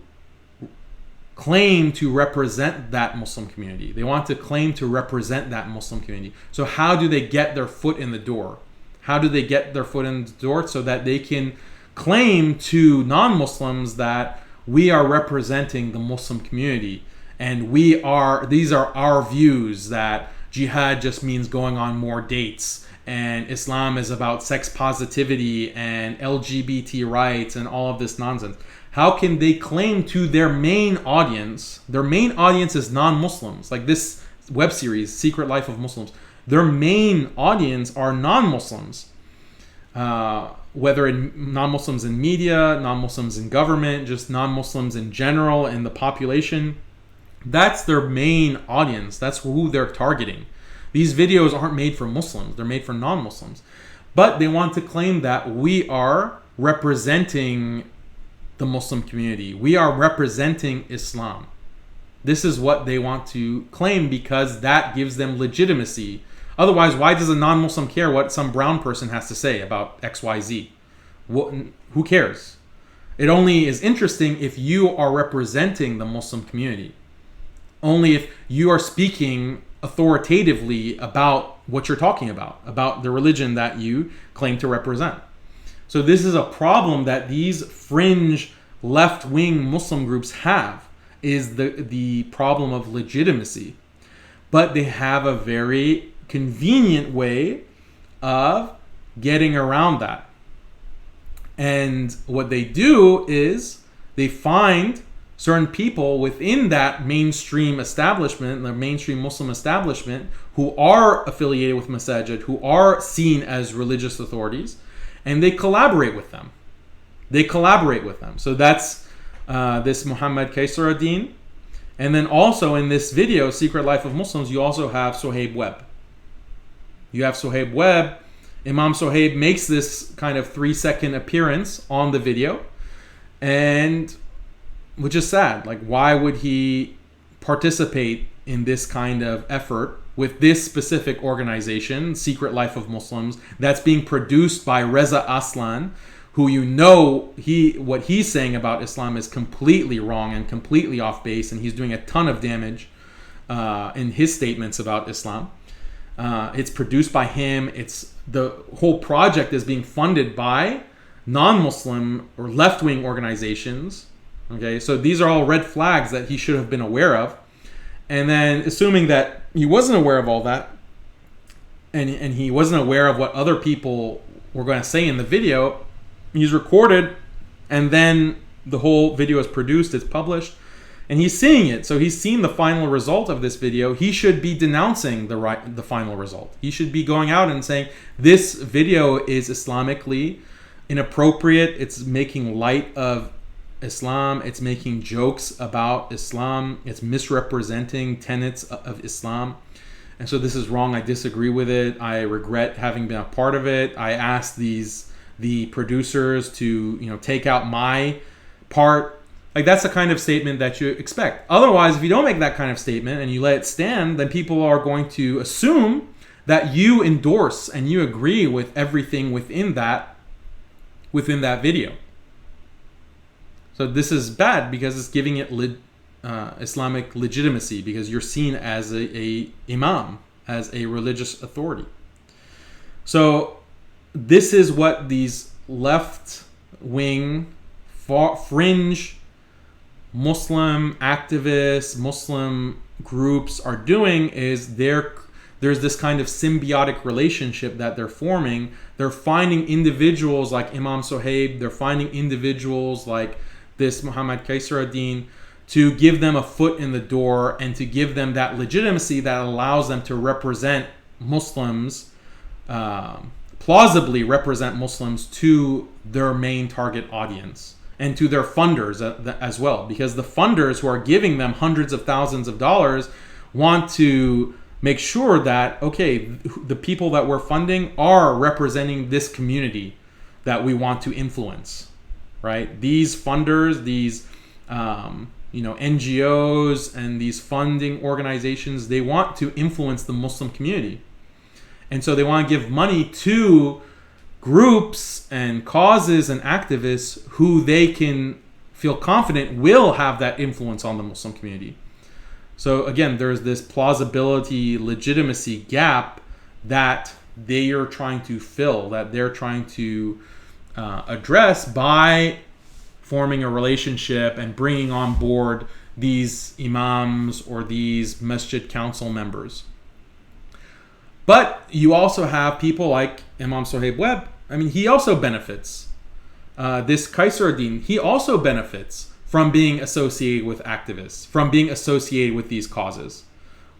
claim to represent that Muslim community. They want to claim to represent that Muslim community. So how do they get their foot in the door? How do they get their foot in the door so that they can claim to non-Muslims that we are representing the Muslim community, and these are our views, that jihad just means going on more dates, and Islam is about sex positivity and LGBT rights and all of this nonsense? How can they claim to their main audience? Their main audience is non-Muslims. Like this web series, Secret Life of Muslims. Their main audience are non-Muslims. Whether non-Muslims in media, non-Muslims in government, just non-Muslims in general in the population. That's their main audience. That's who they're targeting. These videos aren't made for Muslims. They're made for non-Muslims. But they want to claim that we are representing the Muslim community. We are representing Islam. This is what they want to claim because that gives them legitimacy. Otherwise, why does a non-Muslim care what some brown person has to say about XYZ? Who cares? It only is interesting if you are representing the Muslim community. Only if you are speaking authoritatively about what you're talking about the religion that you claim to represent. So this is a problem that these fringe left-wing Muslim groups have, is the problem of legitimacy. But they have a very convenient way of getting around that. And what they do is they find certain people within that mainstream establishment, the mainstream Muslim establishment, who are affiliated with masajid, who are seen as religious authorities, and they collaborate with them. So that's this Muhammad Qaisar. And then also in this video, Secret Life of Muslims, you also have Sohaib Webb. Imam Sohaib makes this kind of 3-second appearance on the video, and which is sad. Like, why would he participate in this kind of effort with this specific organization, Secret Life of Muslims, that's being produced by Reza Aslan, who what he's saying about Islam is completely wrong and completely off base, and he's doing a ton of damage in his statements about Islam. It's produced by him. The whole project is being funded by non-Muslim or left-wing organizations. Okay, so these are all red flags that he should have been aware of. And then, assuming that he wasn't aware of all that, and he wasn't aware of what other people were going to say in the video, he's recorded, and then the whole video is produced, it's published, and he's seeing it. So he's seen the final result of this video. He should be denouncing the final result. He should be going out and saying, this video is Islamically inappropriate. It's making light of Islam. It's making jokes about Islam. It's misrepresenting tenets of Islam. And so this is wrong. I disagree with it. I regret having been a part of it. I asked the producers to, take out my part. Like, that's the kind of statement that you expect. Otherwise, if you don't make that kind of statement and you let it stand, then people are going to assume that you endorse and you agree with everything within that video. So this is bad because it's giving it Islamic legitimacy, because you're seen as a imam, as a religious authority. So this is what these left-wing, fringe Muslim activists, Muslim groups are doing. Is there's this kind of symbiotic relationship that they're forming. They're finding individuals like Imam Sohaib, they're finding individuals like this Muhammad Kaisar-ad-Din to give them a foot in the door and to give them that legitimacy that allows them to represent Muslims, plausibly represent Muslims to their main target audience and to their funders as well. Because the funders who are giving them hundreds of thousands of dollars want to make sure that, okay, the people that we're funding are representing this community that we want to influence, right? These funders, these NGOs and these funding organizations, they want to influence the Muslim community. And so they want to give money to groups and causes and activists who they can feel confident will have that influence on the Muslim community. So again, there's this plausibility, legitimacy gap that they are trying to fill, that they're trying to address by forming a relationship and bringing on board these imams or these masjid council members. But you also have people like Imam Sohaib Webb. I mean, he also benefits. This Kaisar-ad-Din, he also benefits from being associated with activists, from being associated with these causes.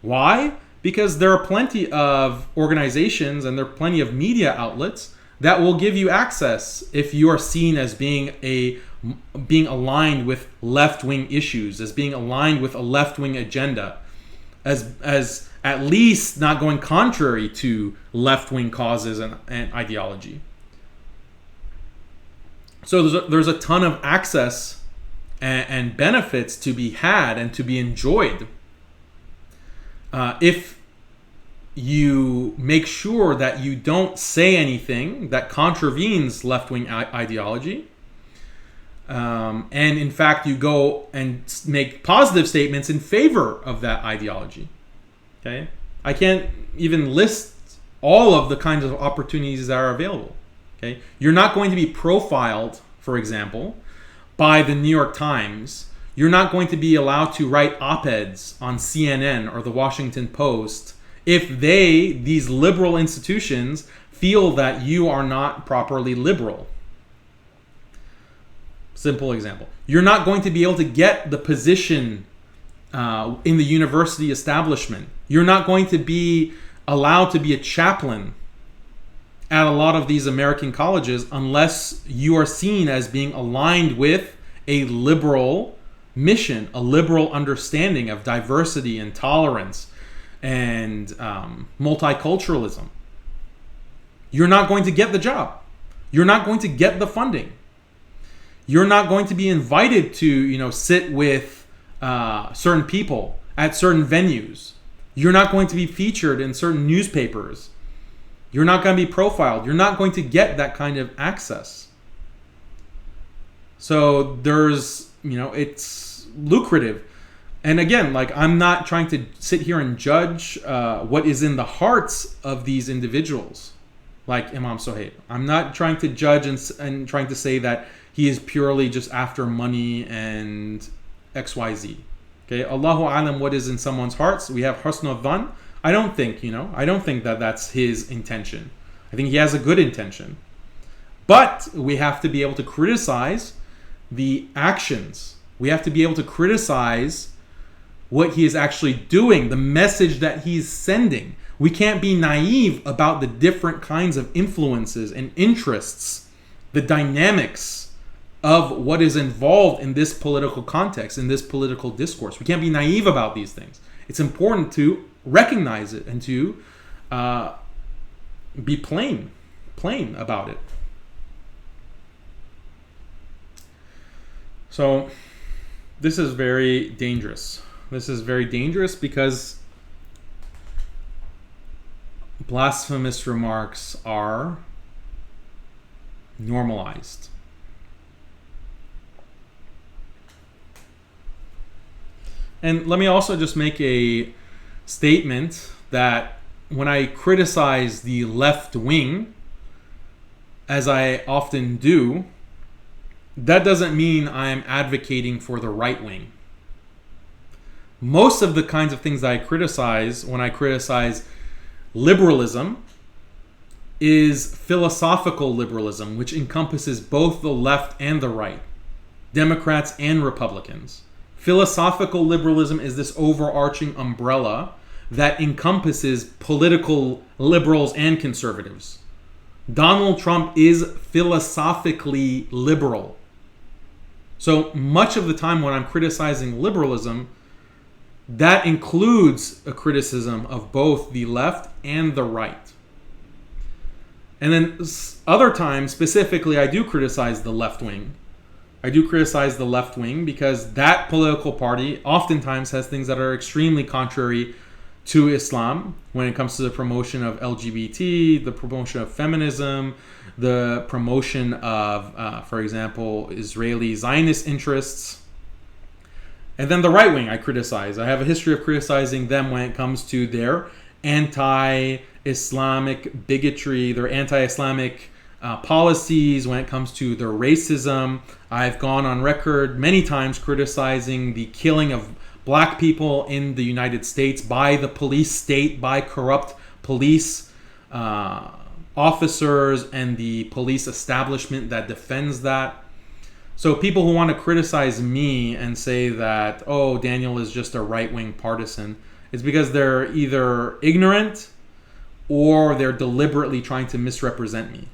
Why? Because there are plenty of organizations and there are plenty of media outlets that will give you access if you are seen as being aligned with left-wing issues, as being aligned with a left-wing agenda, as at least not going contrary to left-wing causes and ideology. So there's a ton of access and benefits to be had and to be enjoyed if you make sure that you don't say anything that contravenes left-wing ideology. And in fact, you go and make positive statements in favor of that ideology. Okay? I can't even list all of the kinds of opportunities that are available. Okay? You're not going to be profiled, for example, by the New York Times. You're not going to be allowed to write op-eds on CNN or the Washington Post if these liberal institutions, feel that you are not properly liberal. Simple example. You're not going to be able to get the position in the university establishment. You're not going to be allowed to be a chaplain at a lot of these American colleges unless you are seen as being aligned with a liberal mission, a liberal understanding of diversity and tolerance and multiculturalism. You're not going to get the job. You're not going to get the funding. You're not going to be invited to, sit with certain people at certain venues. You're not going to be featured in certain newspapers. You're not going to be profiled. You're not going to get that kind of access. So there's, it's lucrative. And again, I'm not trying to sit here and judge what is in the hearts of these individuals, like Imam Sohaib. I'm not trying to judge and trying to say that he is purely just after money and XYZ. Okay, Allahu Alam, what is in someone's hearts? We have husn dhan. I don't think that that's his intention. I think he has a good intention. But we have to be able to criticize the actions. We have to be able to criticize what he is actually doing, the message that he's sending. We can't be naive about the different kinds of influences and interests, the dynamics of what is involved in this political context, in this political discourse. We can't be naive about these things. It's important to recognize it and to be plain about it. So this is very dangerous. This is very dangerous because blasphemous remarks are normalized. And let me also just make a statement that when I criticize the left wing, as I often do, that doesn't mean I'm advocating for the right wing. Most of the kinds of things that I criticize when I criticize liberalism is philosophical liberalism, which encompasses both the left and the right, Democrats and Republicans. Philosophical liberalism is this overarching umbrella that encompasses political liberals and conservatives. Donald Trump is philosophically liberal. So much of the time when I'm criticizing liberalism, that includes a criticism of both the left and the right. And then other times, specifically, I do criticize the left wing. I do criticize the left wing because that political party oftentimes has things that are extremely contrary to Islam when it comes to the promotion of LGBT, the promotion of feminism, the promotion of, for example, Israeli Zionist interests. And then the right wing I criticize. I have a history of criticizing them when it comes to their anti-Islamic bigotry, their anti-Islamic policies, when it comes to their racism. I've gone on record many times criticizing the killing of black people in the United States by the police state, by corrupt police officers and the police establishment that defends that. So people who want to criticize me and say that, oh, Daniel is just a right-wing partisan, it's because they're either ignorant or they're deliberately trying to misrepresent me.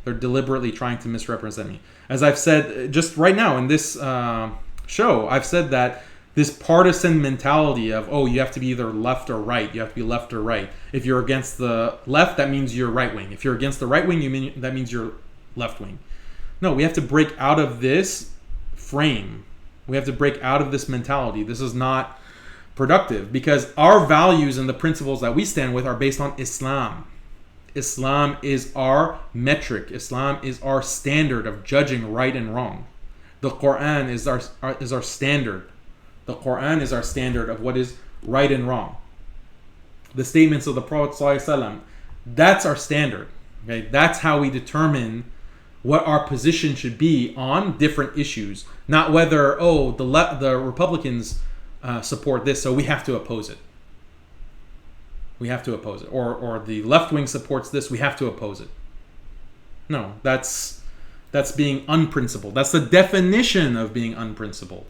They're deliberately trying to misrepresent me. As I've said just right now in this show, I've said that this partisan mentality of, oh, you have to be either left or right. You have to be left or right. If you're against the left, that means you're right wing. If you're against the right wing, that means you're left wing. No, we have to break out of this frame. We have to break out of this mentality. This is not productive because our values and the principles that we stand with are based on Islam. Islam is our metric. Islam is our standard of judging right and wrong. The Quran is our standard. The Quran is our standard of what is right and wrong. The statements of the Prophet ﷺ, that's our standard. Okay, that's how we determine what our position should be on different issues. Not whether, oh, the Republicans support this, so we have to oppose it. We have to oppose it. Or the left wing supports this, we have to oppose it. No, that's being unprincipled. That's the definition of being unprincipled.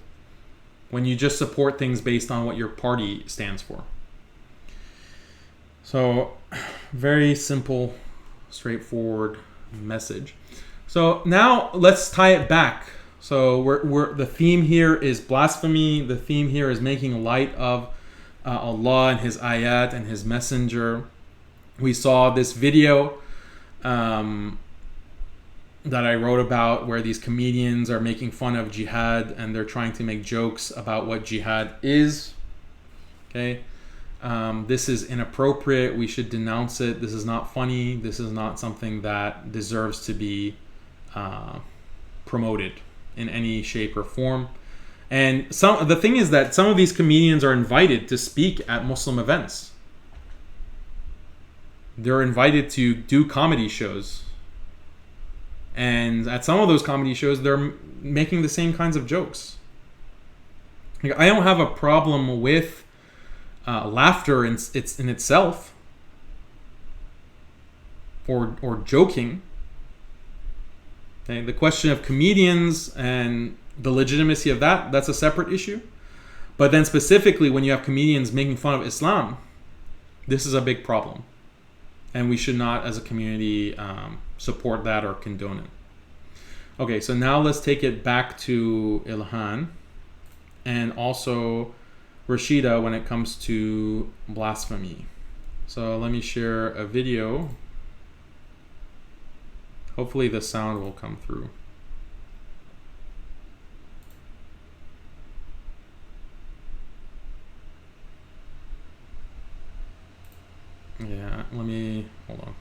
When you just support things based on what your party stands for. So, very simple, straightforward message. So now let's tie it back. So we're the theme here is blasphemy. The theme here is making light of Allah and His ayat and His messenger. We saw this video that I wrote about where these comedians are making fun of jihad and they're trying to make jokes about what jihad is. Okay, this is inappropriate. We should denounce it. This is not funny. This is not something that deserves to be promoted in any shape or form. And the thing is that some of these comedians are invited to speak at Muslim events. They're invited to do comedy shows. And at some of those comedy shows, they're making the same kinds of jokes. Like, I don't have a problem with laughter in itself or joking. Okay? The question of comedians and the legitimacy of that's a separate issue. But then specifically when you have comedians making fun of Islam, this is a big problem. And we should not, as a community, support that or condone it. Okay, so now let's take it back to Ilhan and also Rashida when it comes to blasphemy. So let me share a video. Hopefully the sound will come through. Yeah, let me, hold on.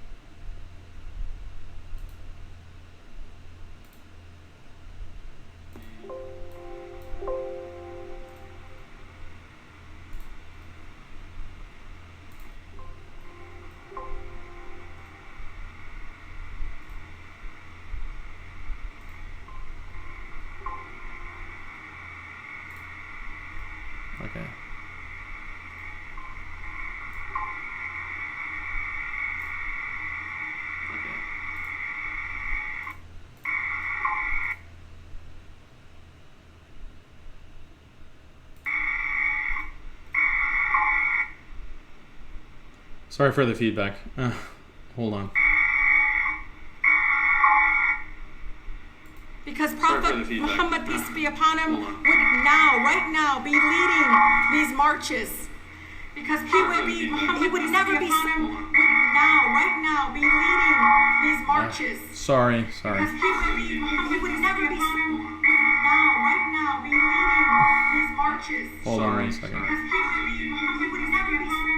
Sorry for the feedback. Hold on. Because Prophet Muhammad, peace be upon him, would now, right now, be leading these marches. Because he would never be now, right now, be leading these marches. Sorry. Because he would never be now, right now, be leading these marches. Hold on one second. Because he would never be now,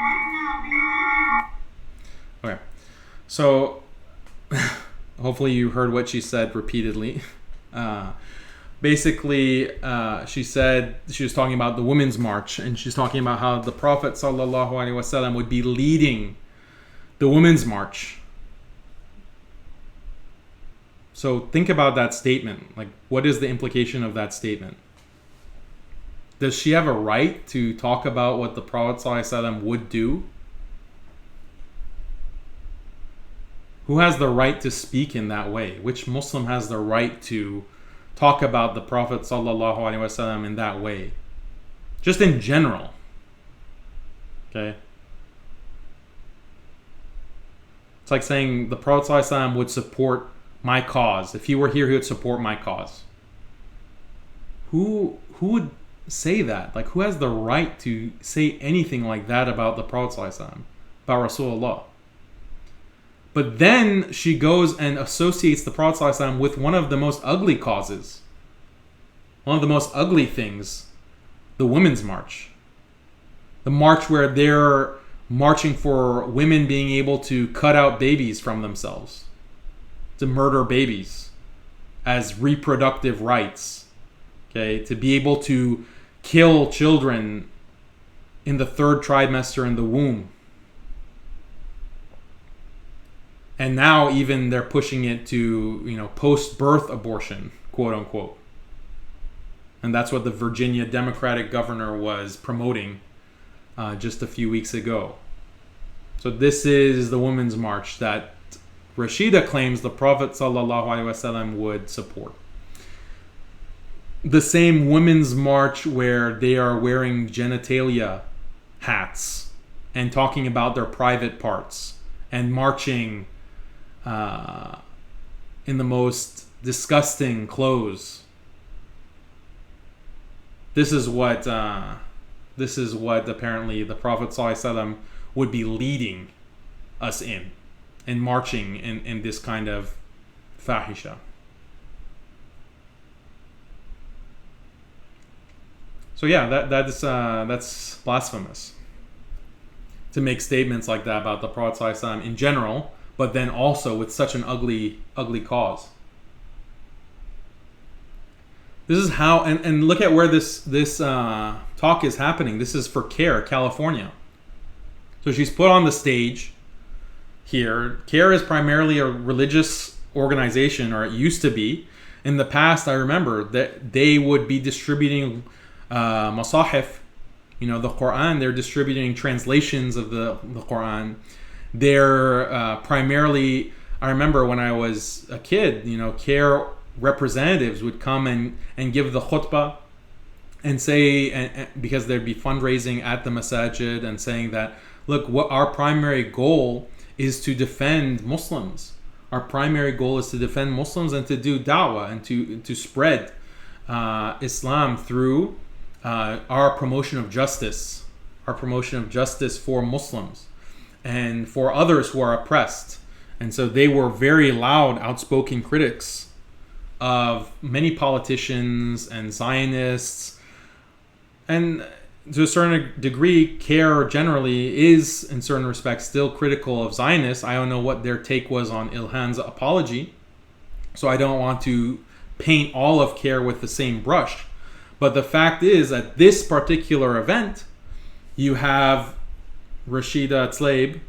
right now, be leading. Okay. So hopefully you heard what she said repeatedly. Basically, she said she was talking about the Women's March, and she's talking about how the Prophet ﷺ would be leading the Women's March. So think about that statement. Like, what is the implication of that statement? Does she have a right to talk about what the Prophet ﷺ would do? Who has the right to speak in that way? Which Muslim has the right to talk about the Prophet ﷺ in that way? Just in general. Okay? It's like saying the Prophet ﷺ would support my cause. If he were here, he would support my cause. Who would say that? Like, who has the right to say anything like that about the Prophet ﷺ, about Rasulullah? But then she goes and associates the Prophet ﷺ with one of the most ugly causes. One of the most ugly things. The Women's March. The march where they're marching for women being able to cut out babies from themselves. To murder babies. As reproductive rights. Okay? To be able to kill children in the third trimester in the womb. And now even they're pushing it to, post-birth abortion, quote unquote. And that's what the Virginia Democratic governor was promoting just a few weeks ago. So this is the Women's March that Rashida claims the Prophet ﷺ would support. The same Women's March where they are wearing genitalia hats and talking about their private parts and marching in the most disgusting clothes. This is what apparently the Prophet ﷺ would be leading us in marching in this kind of fahisha. So yeah, that's blasphemous to make statements like that about the Prophet ﷺ in general, but then also with such an ugly cause. This is how, and look at where this talk is happening. This is for CARE, California. So she's put on the stage here. CARE is primarily a religious organization, or it used to be. In the past, I remember that they would be distributing masahif, the Quran. They're distributing translations of the Quran. They're primarily, I remember when I was a kid, CARE representatives would come and give the khutbah and say, and because there'd be fundraising at the masajid and saying that, look, what our primary goal is to defend Muslims. Our primary goal is to defend Muslims and to do da'wah and to spread Islam through our promotion of justice for Muslims and for others who are oppressed. And so they were very loud, outspoken critics of many politicians and Zionists. And to a certain degree, CARE generally is, in certain respects, still critical of Zionists. I don't know what their take was on Ilhan's apology, so I don't want to paint all of CARE with the same brush. But the fact is, at this particular event, you have Rashida Tlaib,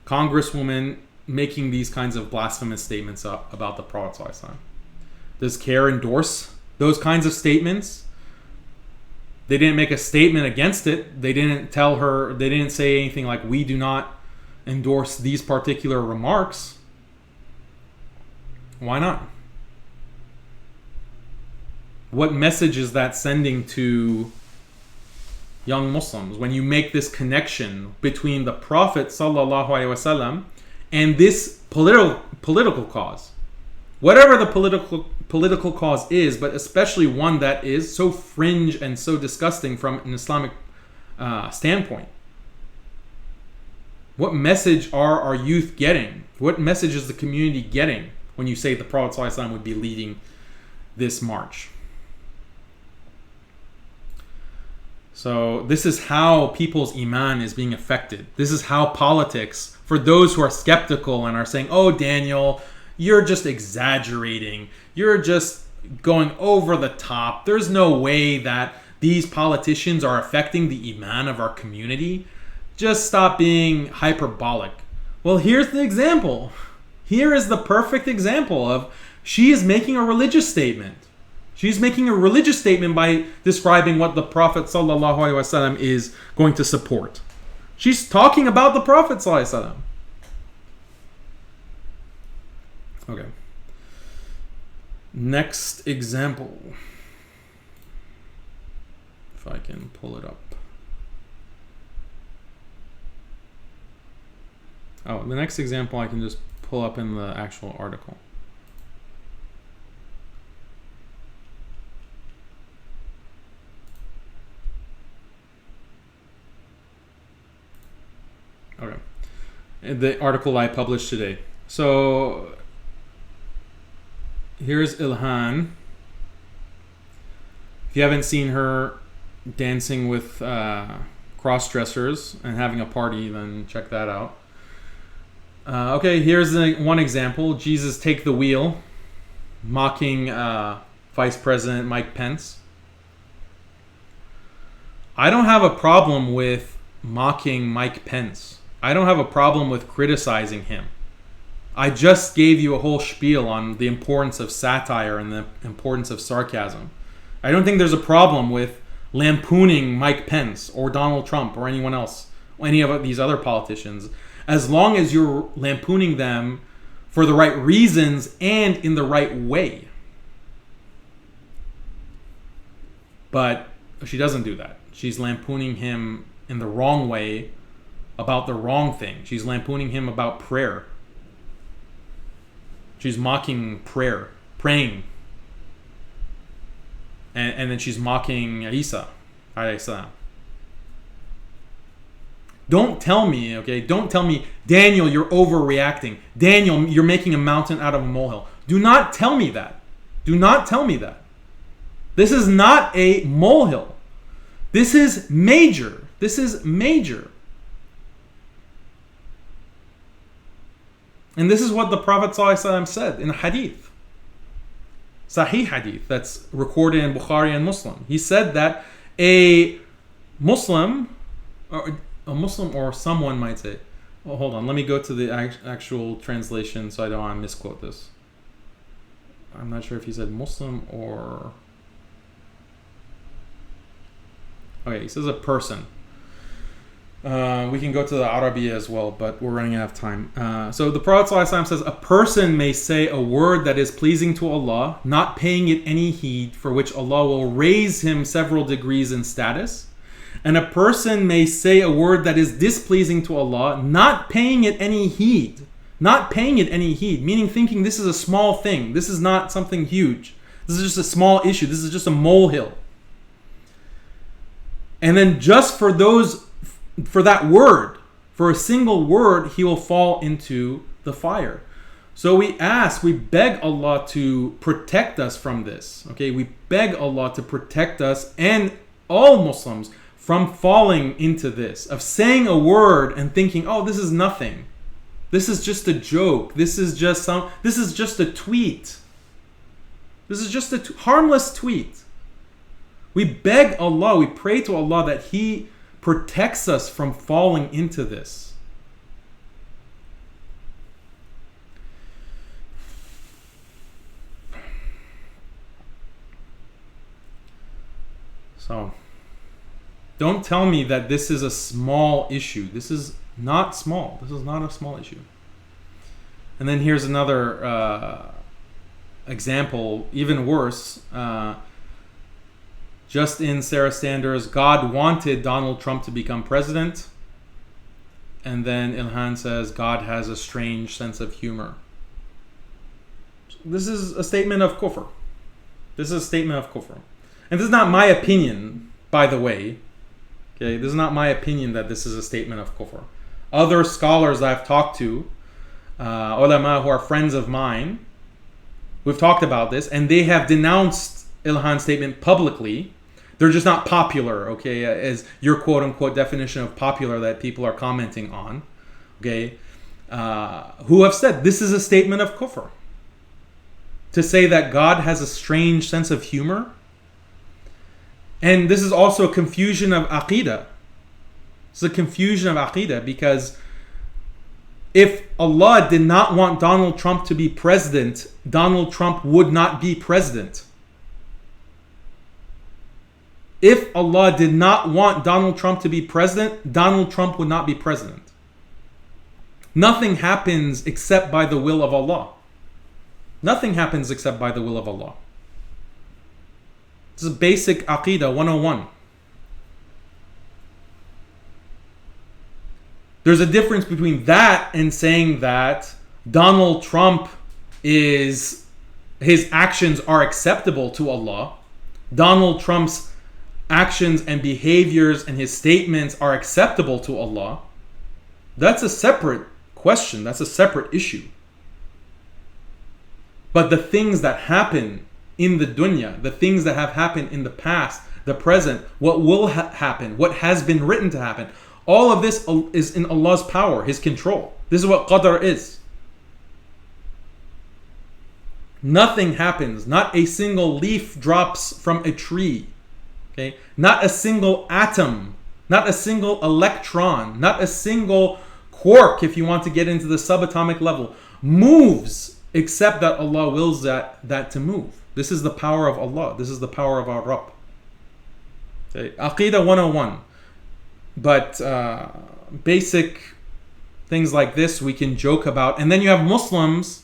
Congresswoman, making these kinds of blasphemous statements about the Prophet ﷺ. Does CARE endorse those kinds of statements? They didn't make a statement against it. They didn't say anything like, we do not endorse these particular remarks. Why not? What message is that sending to young Muslims, when you make this connection between the Prophet sallallahu alaihi wasallam and this political cause, whatever the political cause is, but especially one that is so fringe and so disgusting from an Islamic standpoint. What message are our youth getting? What message is the community getting when you say the Prophet ﷺ would be leading this march? So this is how people's iman is being affected. This is how politics, for those who are skeptical and are saying, oh, Daniel, you're just exaggerating. You're just going over the top. There's no way that these politicians are affecting the iman of our community. Just stop being hyperbolic. Well, here's the example. Here is the perfect example of she is making a religious statement. She's making a religious statement by describing what the Prophet ﷺ is going to support. She's talking about the Prophet ﷺ. Okay. Next example. If I can pull it up. Oh, the next example I can just pull up in the actual article. Okay. The article I published today. So here's Ilhan. If you haven't seen her dancing with cross-dressers and having a party, then check that out. Okay, here's one example. Jesus take the wheel, mocking Vice President Mike Pence. I don't have a problem with mocking Mike Pence. I don't have a problem with criticizing him. I just gave you a whole spiel on the importance of satire and the importance of sarcasm. I don't think there's a problem with lampooning Mike Pence or Donald Trump or anyone else, or any of these other politicians, as long as you're lampooning them for the right reasons and in the right way. But she doesn't do that. She's lampooning him in the wrong way about the wrong thing. She's lampooning him about prayer. She's mocking prayer, praying. And then she's mocking Isa alayhi salam. Don't tell me, okay? Don't tell me, Daniel, you're overreacting. Daniel, you're making a mountain out of a molehill. Do not tell me that. Do not tell me that. This is not a molehill. This is major. This is major. And this is what the Prophet ﷺ said in a hadith. Sahih hadith that's recorded in Bukhari and Muslim. He said that a Muslim or someone might say, well, hold on, let me go to the actual translation so I don't want to misquote this. I'm not sure if he said Muslim or... Okay, he says a person. We can go to the Arabiya as well, but we're running out of time. So the Prophet ﷺ says, a person may say a word that is pleasing to Allah, not paying it any heed, for which Allah will raise him several degrees in status. And a person may say a word that is displeasing to Allah, not paying it any heed. Not paying it any heed, meaning thinking this is a small thing. This is not something huge. This is just a small issue. This is just a molehill. And then just for that word, for a single word, he will fall into the fire. So we beg Allah to protect us from this. Okay, we beg Allah to protect us and all Muslims from falling into this, of saying a word and thinking, oh, this is nothing. This is just a joke. This is just a tweet. This is just a harmless tweet. We beg Allah, we pray to Allah that He protects us from falling into this. So, don't tell me that this is a small issue. This is not small. This is not a small issue. And then here's another example, even worse. Just in Sarah Sanders, God wanted Donald Trump to become president. And then Ilhan says, God has a strange sense of humor. This is a statement of kufr. This is a statement of kufr. And this is not my opinion, by the way. Okay, this is not my opinion that this is a statement of kufr. Other scholars I've talked to, ulama who are friends of mine, we've talked about this, and they have denounced Ilhan's statement publicly. They're just not popular, okay, as your quote-unquote definition of popular that people are commenting on, okay, who have said this is a statement of kufr. To say that God has a strange sense of humor. And this is also a confusion of aqidah. It's a confusion of aqidah because if Allah did not want Donald Trump to be president, Donald Trump would not be president. If Allah did not want Donald Trump to be president, Donald Trump would not be president. Nothing happens except by the will of Allah. Nothing happens except by the will of Allah. This is basic Aqidah 101. There's a difference between that and saying that Donald Trump his actions are acceptable to Allah. Donald Trump's actions and behaviors and his statements are acceptable to Allah. That's a separate question. That's a separate issue. But the things that happen in the dunya, the things that have happened in the past, the present, what will happen, what has been written to happen, all of this is in Allah's power, His control. This is what qadr is. Nothing happens. Not a single leaf drops from a tree. Okay? Not a single atom, not a single electron, not a single quark, if you want to get into the subatomic level, moves except that Allah wills that to move. This is the power of Allah. This is the power of our Rabb. Okay? Aqidah 101. But basic things like this we can joke about. And then you have Muslims,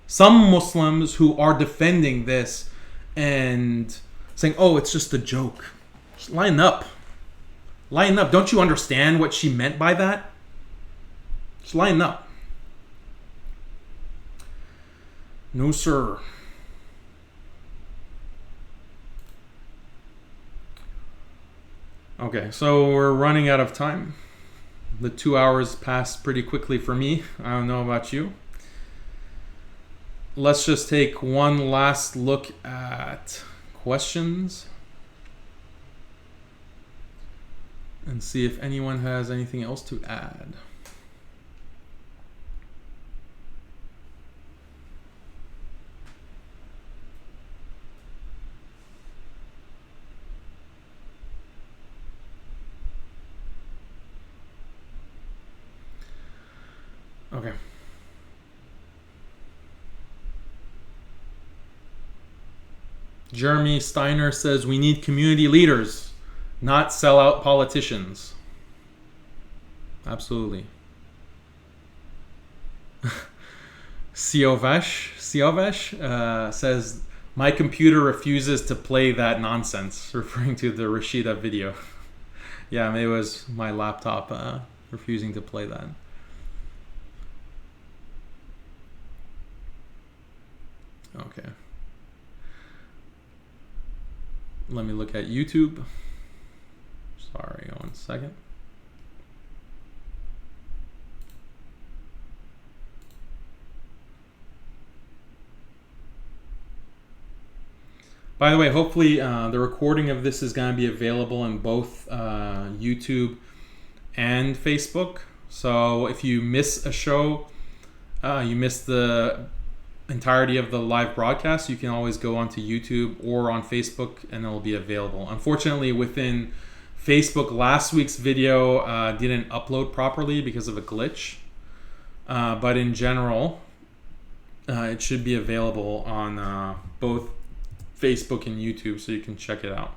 some Muslims who are defending this and saying, oh, it's just a joke. Just line up. Line up. Don't you understand what she meant by that? Just line up. No, sir. Okay, so we're running out of time. The 2 hours passed pretty quickly for me. I don't know about you. Let's just take one last look at questions and see if anyone has anything else to add. Okay. Jeremy Steiner says we need community leaders, not sellout politicians. Absolutely. Siovesh says my computer refuses to play that nonsense, referring to the Rashida video. Yeah, maybe it was my laptop refusing to play that. Okay. Let me look at YouTube. Sorry, 1 second. By the way, hopefully the recording of this is going to be available in both YouTube and Facebook. So if you miss a show, you miss the entirety of the live broadcast, you can always go onto YouTube or on Facebook and it'll be available. Unfortunately, within Facebook, last week's video didn't upload properly because of a glitch. But in general, it should be available on both Facebook and YouTube, so you can check it out.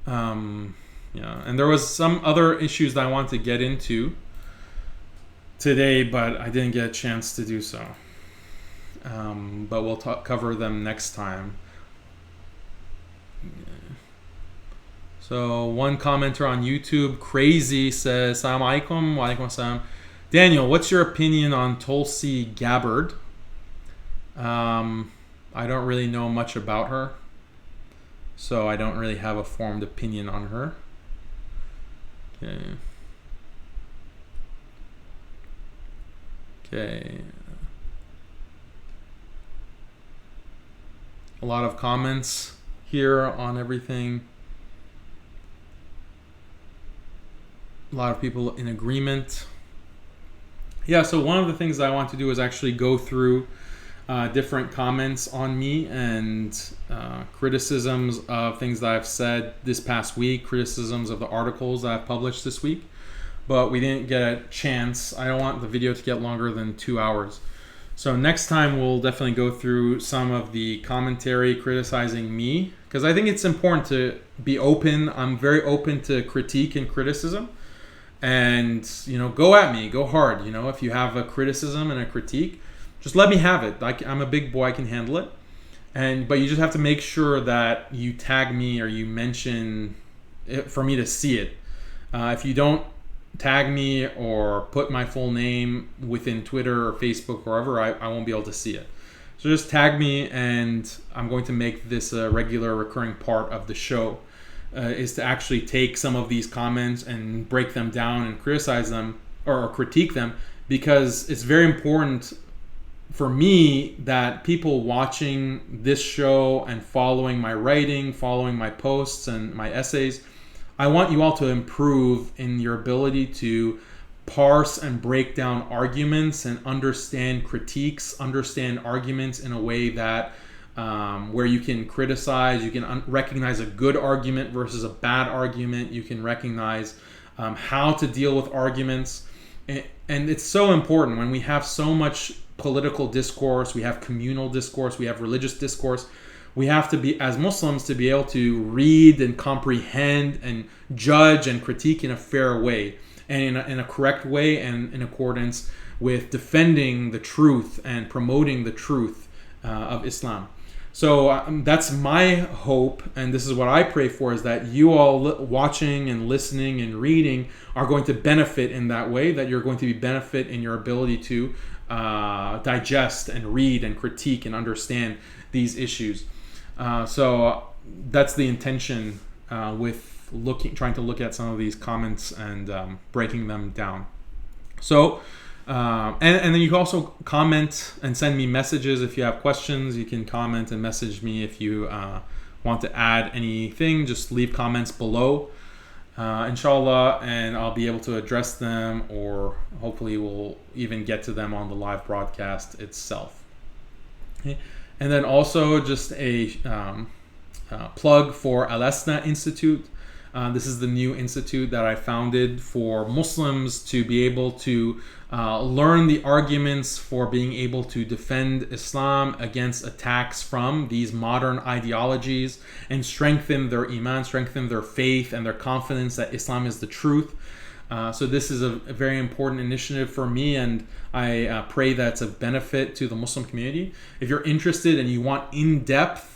Yeah, and there was some other issues that I wanted to get into today, but I didn't get a chance to do so. But we'll cover them next time. So one commenter on YouTube, Crazy, says, Assalamu alaikum, wa alaikum assalam. Daniel, what's your opinion on Tulsi Gabbard? I don't really know much about her, so I don't really have a formed opinion on her. Okay. A lot of comments here on everything. A lot of people in agreement. Yeah, so one of the things I want to do is actually go through different comments on me and criticisms of things that I've said this past week, criticisms of the articles that I've published this week, but we didn't get a chance. I don't want the video to get longer than 2 hours. So next time we'll definitely go through some of the commentary criticizing me, because I think it's important to be open. I'm very open to critique and criticism. And, go at me, go hard. If you have a criticism and a critique, just let me have it. I'm a big boy, I can handle it. But you just have to make sure that you tag me or you mention it for me to see it. If you don't tag me or put my full name within Twitter or Facebook or wherever, I won't be able to see it. So just tag me, and I'm going to make this a regular recurring part of the show. Is to actually take some of these comments and break them down and criticize them or critique them, because it's very important for me that people watching this show and following my writing, following my posts and my essays, I want you all to improve in your ability to parse and break down arguments and understand critiques, understand arguments in a way that where you can criticize, you can recognize a good argument versus a bad argument. You can recognize how to deal with arguments. And it's so important when we have so much political discourse, we have communal discourse, we have religious discourse. We have to be, as Muslims, to be able to read and comprehend and judge and critique in a fair way and in a correct way and in accordance with defending the truth and promoting the truth of Islam. So that's my hope, and this is what I pray for, is that you all watching and listening and reading are going to benefit in that way, that you're going to benefit in your ability to digest and read and critique and understand these issues. So that's the intention with trying to look at some of these comments and breaking them down. So and then you can also comment and send me messages if you have questions. You can comment and message me if you want to add anything. Just leave comments below, inshallah, and I'll be able to address them, or hopefully we'll even get to them on the live broadcast itself. Okay. And then also just a plug for Al-Asna Institute. This is the new institute that I founded for Muslims to be able to learn the arguments for being able to defend Islam against attacks from these modern ideologies and strengthen their iman, strengthen their faith and their confidence that Islam is the truth. So this is a very important initiative for me, and I pray that it's of benefit to the Muslim community. If you're interested and you want in-depth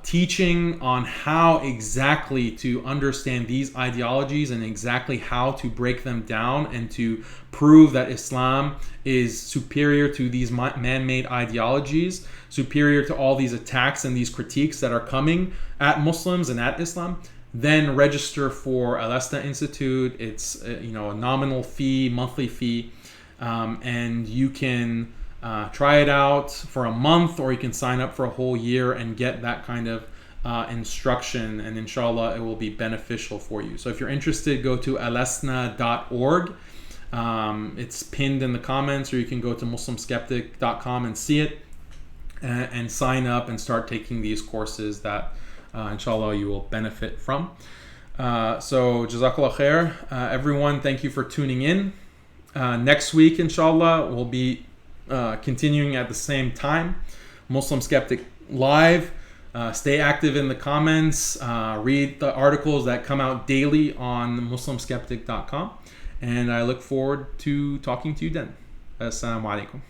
teaching on how exactly to understand these ideologies and exactly how to break them down and to prove that Islam is superior to these man-made ideologies, superior to all these attacks and these critiques that are coming at Muslims and at Islam, then register for Al-Asna Institute. It's a nominal fee, monthly fee, and you can try it out for a month, or you can sign up for a whole year and get that kind of instruction, and inshallah it will be beneficial for you. So if you're interested, go to alasna.org. It's pinned in the comments, or you can go to muslimskeptic.com and see it and sign up and start taking these courses that inshallah you will benefit from. So jazakallah khair, everyone. Thank you for tuning in. Next week inshallah we'll be continuing at the same time, Muslim Skeptic Live. Stay active in the comments, read the articles that come out daily on muslimskeptic.com, and I look forward to talking to you then. Assalamu alaikum.